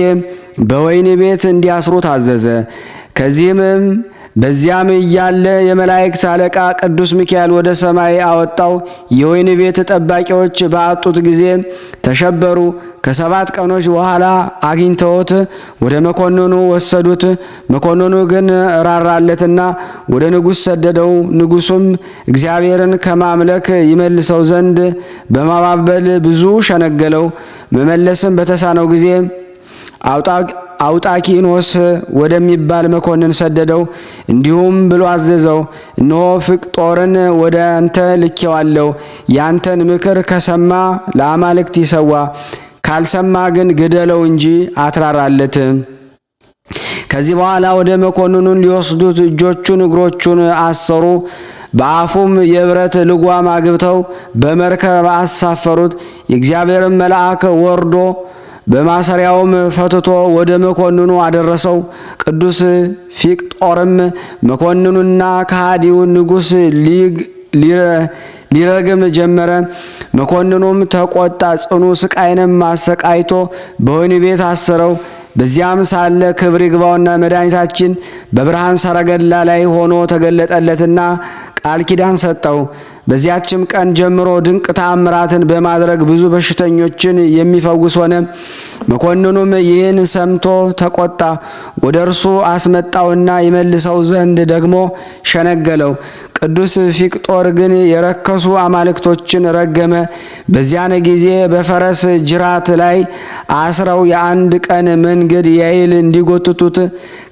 በወህኒ ቤት እንዲያስሩት አዘዘ። በዚያም እያለ የመላእክት አለቃ ቅዱስ ሚካኤል ወደ ሰማይ አወጣው። የወህኒ ቤት ጠባቂዎች ባጡት ጊዜ ተሸበሩ። ከ7 ቀኖች በኋላ አግኝተውት ወደ መኮንኑ ወሰዱት። መኮንኑ ግን ራራለትና ወደ ንጉሥ ሰደደው። ንጉሡም እግዚአብሔርን ከማምለክ ይመልሰው ዘንድ በማባበል ብዙ ሸነገለው። መመለስም በተሳነው ጊዜ አውጣኪኖስ ወደሚባል መኮንን ሰደደው። እንዲሁም ብሎ አዘዘው፣ እነሆ ፍቅጦርን ወደ አንተ ልኬዋለሁ። ያንተን ምክር ከሰማ ለአማልክት ይሰዋ፣ ካልሰማ ግን ግደለው እንጂ አትራራለት። ከዚህ በኋላ ወደ መኮንኑን ሊወስዱት እጆቹን እግሮቹን አሰሩ። በአፉም የብረት ልጓም አግብተው በመርከብ አሳፈሩት። የእግዚአብሔርን መልአክ ወርዶ በማሰሪያውም ፈትቶ ወደ መኮንኑ አደረሰው። ቅዱስ ፊቅጦርም መኮንኑና ከሃዲውን ንጉሥ ሊረግም ጀመረ። መኮንኑም ተቆጣ፣ ጽኑ ስቃይንም አሰቃይቶ በወህኒ ቤት አሰረው። በዚያም ሳለ ክብር ይግባውና መድኃኒታችን በብርሃን ሰረገላ ላይ ሆኖ ተገለጠለትና ቃል ኪዳን ሰጠው። በዚያችም ቀን ጀምሮ ድንቅ ተአምራትን በማድረግ ብዙ በሽተኞችን የሚፈውስ ሆነ። መኮንኑም ይህን ሰምቶ ተቆጣ። ወደ እርሱ አስመጣውና ይመልሰው ዘንድ ደግሞ ሸነገለው። ቅዱስ ፊቅጦር ግን የረከሱ አማልክቶችን ረገመ። በዚያን ጊዜ በፈረስ ጅራት ላይ አስረው የአንድ ቀን መንገድ ያይል እንዲጎትቱት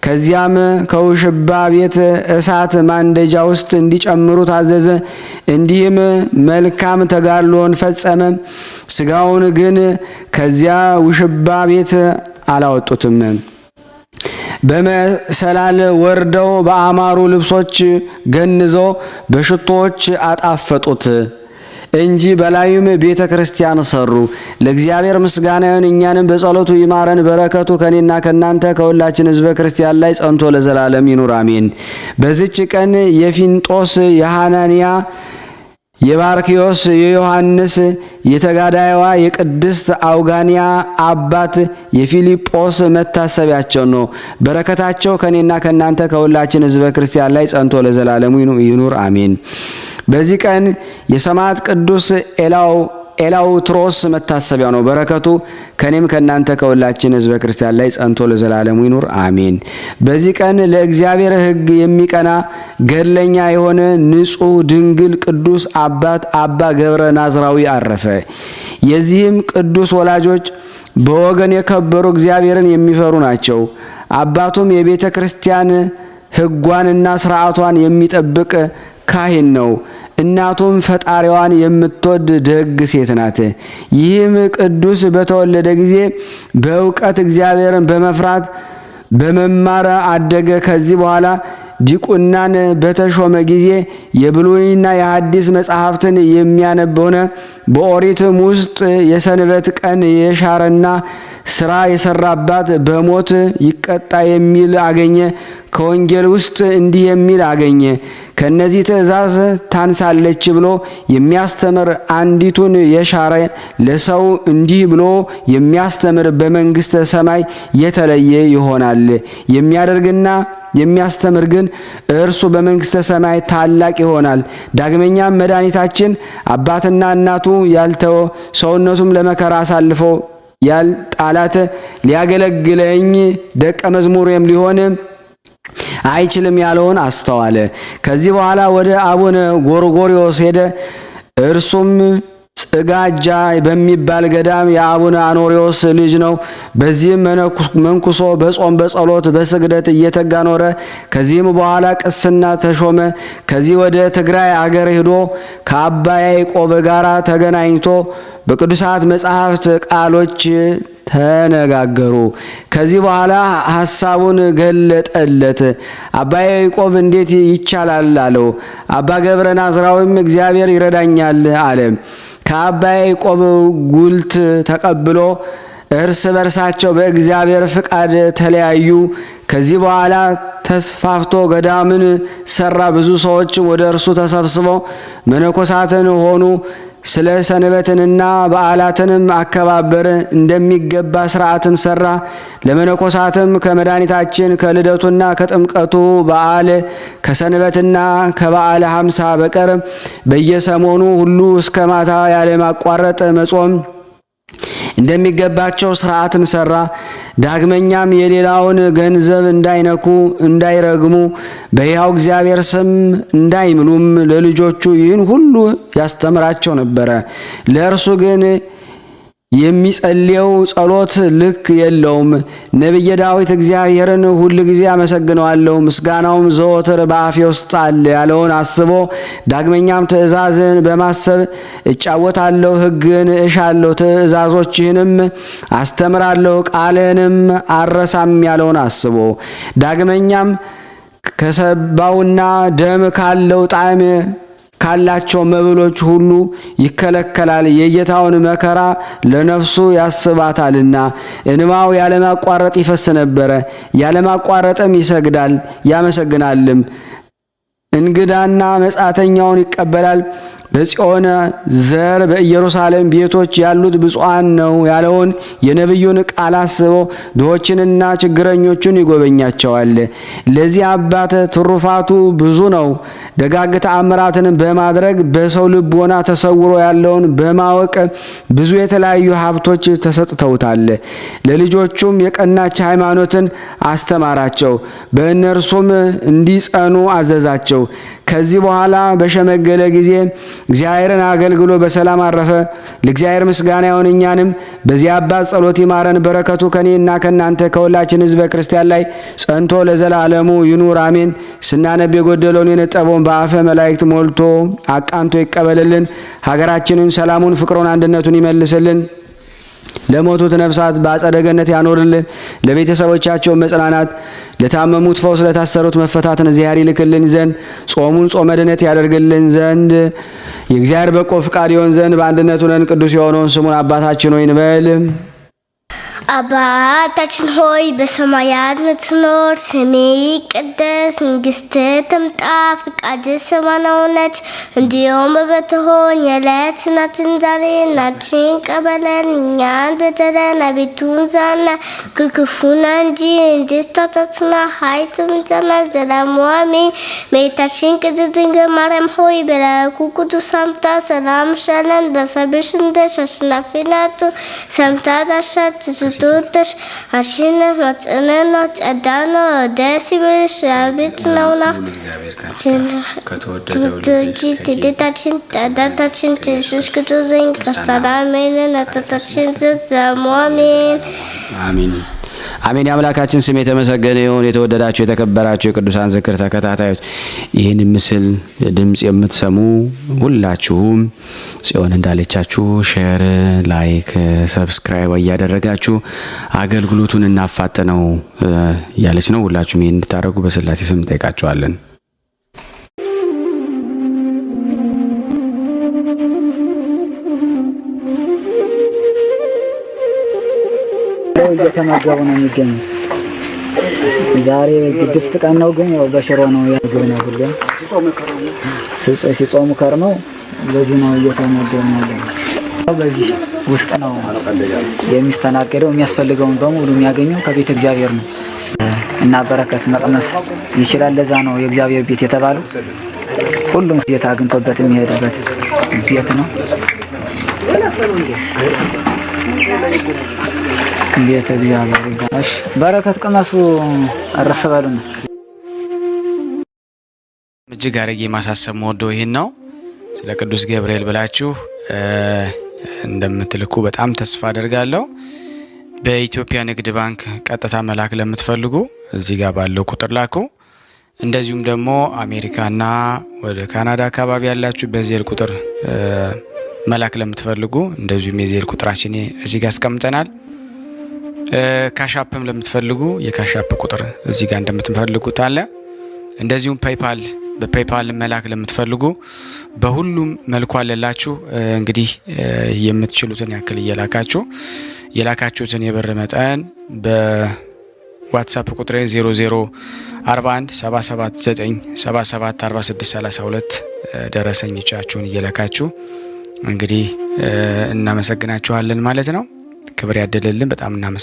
ከዚያም ከውሽባ ቤት እሳት ማንደጃ ውስጥ እንዲጨምሩ ታዘዘ። እንዲህም መልካም ተጋድሎን ፈጸመ። ስጋውን ግን ከዚያ ውሽባ ቤት አላወጡትም። በመሰላል ወርደው በአማሩ ልብሶች ገንዘው በሽቶዎች አጣፈጡት እንጂ በላዩም ቤተ ክርስቲያን ሰሩ። ለእግዚአብሔር ምስጋና ይሁን፣ እኛንም በጸሎቱ ይማረን። በረከቱ ከኔና ከናንተ ከሁላችን ሕዝበ ክርስቲያን ላይ ጸንቶ ለዘላለም ይኑር አሜን። በዚች ቀን የፊንጦስ፣ የሐናንያ፣ የባርኪዮስ፣ የዮሐንስ፣ የተጋዳይዋ የቅድስት አውጋንያ አባት የፊልጶስ መታሰቢያቸው ነው። በረከታቸው ከኔና ከናንተ ከሁላችን ሕዝበ ክርስቲያን ላይ ጸንቶ ለዘላለሙ ይኑር አሜን። በዚህ ቀን የሰማዕት ቅዱስ ኤላውትሮስ መታሰቢያው ነው። በረከቱ ከኔም ከናንተ ከሁላችን ሕዝበ ክርስቲያን ላይ ጸንቶ ለዘላለሙ ይኑር አሜን። በዚህ ቀን ለእግዚአብሔር ሕግ የሚቀና ገድለኛ የሆነ ንጹሕ ድንግል ቅዱስ አባት አባ ገብረ ናዝራዊ አረፈ። የዚህም ቅዱስ ወላጆች በወገን የከበሩ እግዚአብሔርን የሚፈሩ ናቸው። አባቱም የቤተ ክርስቲያን ሕጓንና ሥርዓቷን የሚጠብቅ ካህን ነው። እናቱም ፈጣሪዋን የምትወድ ደግ ሴት ናት። ይህም ቅዱስ በተወለደ ጊዜ በእውቀት እግዚአብሔርን በመፍራት በመማር አደገ። ከዚህ በኋላ ዲቁናን በተሾመ ጊዜ የብሉይና የሐዲስ መጻሕፍትን የሚያነብ ሆነ። በኦሪትም ውስጥ የሰንበት ቀን የሻረና ስራ የሰራባት በሞት ይቀጣ የሚል አገኘ። ከወንጌል ውስጥ እንዲህ የሚል አገኘ። ከነዚህ ትእዛዝ ታንሳለች ብሎ የሚያስተምር አንዲቱን የሻረ ለሰው እንዲህ ብሎ የሚያስተምር በመንግስተ ሰማይ የተለየ ይሆናል። የሚያደርግና የሚያስተምር ግን እርሱ በመንግስተ ሰማይ ታላቅ ይሆናል። ዳግመኛም መድኃኒታችን አባትና እናቱ ያልተወ ሰውነቱም ለመከራ አሳልፎ ያልጣላት ሊያገለግለኝ ደቀ መዝሙሬም ሊሆን አይችልም ያለውን አስተዋለ። ከዚህ በኋላ ወደ አቡነ ጎርጎርዮስ ሄደ። እርሱም ጽጋጃ በሚባል ገዳም የአቡነ አኖሪዎስ ልጅ ነው። በዚህም መንኩሶ በጾም በጸሎት በስግደት እየተጋ ኖረ። ከዚህም በኋላ ቅስና ተሾመ። ከዚህ ወደ ትግራይ አገር ሄዶ ከአባ ያዕቆብ ጋር ተገናኝቶ በቅዱሳት መጻሕፍት ቃሎች ተነጋገሩ። ከዚህ በኋላ ሐሳቡን ገለጠለት። አባ ያዕቆብ እንዴት ይቻላል አለው። አባ ገብረ ናዝራዊም እግዚአብሔር ይረዳኛል አለ። ከአባ ያዕቆብ ጉልት ተቀብሎ እርስ በርሳቸው በእግዚአብሔር ፍቃድ ተለያዩ። ከዚህ በኋላ ተስፋፍቶ ገዳምን ሰራ። ብዙ ሰዎችም ወደ እርሱ ተሰብስበው መነኮሳትን ሆኑ። ስለ ሰንበትንና በዓላትንም አከባበር እንደሚገባ ሥርዓትን ሰራ። ለመነኮሳትም ከመድኃኒታችን ከልደቱና ከጥምቀቱ በዓል ከሰንበትና ከበዓለ ሐምሳ በቀር በየሰሞኑ ሁሉ እስከ ማታ ያለማቋረጥ መጾም እንደሚገባቸው ሥርዓትን ሰራ። ዳግመኛም የሌላውን ገንዘብ እንዳይነኩ እንዳይረግሙ በሕያው እግዚአብሔር ስም እንዳይምሉም ለልጆቹ ይህን ሁሉ ያስተምራቸው ነበረ። ለእርሱ ግን የሚጸልየው ጸሎት ልክ የለውም። ነቢየ ዳዊት እግዚአብሔርን ሁል ጊዜ አመሰግነዋለሁ፣ ምስጋናውም ዘወትር በአፌ ውስጥ አለ ያለውን አስቦ ዳግመኛም ትእዛዝን በማሰብ እጫወታለሁ፣ ሕግን እሻለሁ፣ ትእዛዞችህንም አስተምራለሁ፣ ቃልህንም አረሳም ያለውን አስቦ ዳግመኛም ከሰባውና ደም ካለው ጣዕም ካላቸው መብሎች ሁሉ ይከለከላል። የጌታውን መከራ ለነፍሱ ያስባታልና እንባው ያለማቋረጥ ይፈስ ነበረ። ያለማቋረጥም ይሰግዳል ያመሰግናልም። እንግዳና መጻተኛውን ይቀበላል። በጽዮን ዘር በኢየሩሳሌም ቤቶች ያሉት ብፁዓን ነው ያለውን የነቢዩን ቃል አስቦ ድሆችንና ችግረኞችን ይጎበኛቸዋል። ለዚህ አባት ትሩፋቱ ብዙ ነው። ደጋግ ተአምራትን በማድረግ በሰው ልቦና ተሰውሮ ያለውን በማወቅ ብዙ የተለያዩ ሀብቶች ተሰጥተውታል። ለልጆቹም የቀናች ሃይማኖትን አስተማራቸው፣ በእነርሱም እንዲጸኑ አዘዛቸው። ከዚህ በኋላ በሸመገለ ጊዜ እግዚአብሔርን አገልግሎ በሰላም አረፈ። ለእግዚአብሔር ምስጋና ይሁን፣ እኛንም በዚህ አባት ጸሎት ይማረን። በረከቱ ከኔና ከናንተ ከሁላችን ሕዝበ ክርስቲያን ላይ ጸንቶ ለዘላለሙ ይኑር አሜን። ስናነብ የጎደለውን የነጠበውን በአፈ መላእክት ሞልቶ አቃንቶ ይቀበልልን። ሀገራችንን ሰላሙን፣ ፍቅሩን፣ አንድነቱን ይመልስልን። ለሞቱት ነፍሳት በአጸደ ገነት ያኖርልን። ለቤተሰቦቻቸው መጽናናት፣ ለታመሙት ፈውስ፣ ለታሰሩት መፈታትን እግዚአብሔር ይልክልን ዘንድ ጾሙን ጾመ ድነት ያደርግልን ዘንድ የእግዚአብሔር በጎ ፍቃድ ይሆን ዘንድ በአንድነቱ ነን። ቅዱስ የሆነውን ስሙን አባታችን ሆይ እንበል። አባታችን ሆይ በሰማያት ምትኖር፣ ስምህ ይቀደስ፣ መንግስትህ ትምጣ፣ ፈቃድህ በሰማይ እንደሆነች እንዲሁም በምድር ትሁን። የዕለት እንጀራችንን ዛሬ ስጠን፣ እኛን በደለን አቤቱ አታግዘን፣ ከክፉ እንጂ እንድታደገን ኃይል ምስጋና ለዘላለሙ አሜን። እመቤታችን ቅድስት ድንግል ማርያም ሆይ በመልአኩ ቅዱስ ሰላምታ ሰላም እንልሻለን። በሰብሽ እንደሽ አሸናፊ ናት፣ ሰላምታ ቶተሽ አሽነት ማጽነና ጸዳና ደስ ይበልሽ አቤት ነውና ትዴታችን ጠዳታችን ኢየሱስ ክርስቶስ ከስተዳሜን አጣታችን ዘዛሙ አሜን አሜን አሜን። የአምላካችን ስም የተመሰገነ ይሁን። የተወደዳችሁ የተከበራችሁ የቅዱሳን ዝክር ተከታታዮች ይህን ምስል ድምጽ የምትሰሙ ሁላችሁም ጽዮን እንዳለቻችሁ ሼር፣ ላይክ፣ ሰብስክራይብ እያደረጋችሁ አገልግሎቱን እናፋጥነው ያለች ነው። ሁላችሁም ይህን እንድታደርጉ በስላሴ ስም እንጠይቃችኋለን። እየተመገቡ ነው የሚገኙት። ዛሬ ግድፍት ቀን ነው፣ ግን ያው በሽሮ ነው ያገኘው። ሁሌም ሲጾሙ ከርመው በዚህ ነው እየተመገቡ ያለው። በዚህ ውስጥ ነው የሚስተናገደው። የሚያስፈልገውን በሙሉ የሚያገኘው ከቤተ እግዚአብሔር ነው እና በረከት መቅመስ ይችላል። ለዛ ነው የእግዚአብሔር ቤት የተባለው። ሁሉም ጌታ አግኝቶበት የሚሄድበት ቤት ነው። ቤተ እግዚአብሔር ይባላል። በረከት ቅመሱ፣ አረፍ በሉ ነው። እጅግ አድርጌ ማሳሰብ ወደው ይሄን ነው። ስለ ቅዱስ ገብርኤል ብላችሁ እንደምትልኩ በጣም ተስፋ አደርጋለሁ። በኢትዮጵያ ንግድ ባንክ ቀጥታ መላክ ለምትፈልጉ እዚህ ጋር ባለው ቁጥር ላኩ። እንደዚሁም ደግሞ አሜሪካና ወደ ካናዳ አካባቢ ያላችሁ በዜል ቁጥር መላክ ለምትፈልጉ እንደዚሁም የዜል ቁጥራችን እዚህ ጋር አስቀምጠናል። ካሻፕም ለምትፈልጉ የካሻፕ ቁጥር እዚህ ጋር እንደምትፈልጉት አለ። እንደዚሁም በፔይፓል መላክ ለምትፈልጉ በሁሉም መልኩ አለላችሁ። እንግዲህ የምትችሉትን ያክል እየላካችሁ የላካችሁትን የብር መጠን በዋትስአፕ ቁጥሬ 0041 779 77 46 32 ደረሰኞቻችሁን እየላካችሁ እንግዲህ እናመሰግናችኋለን ማለት ነው። ክብር ያደለልን። በጣም እናመሰግናለን።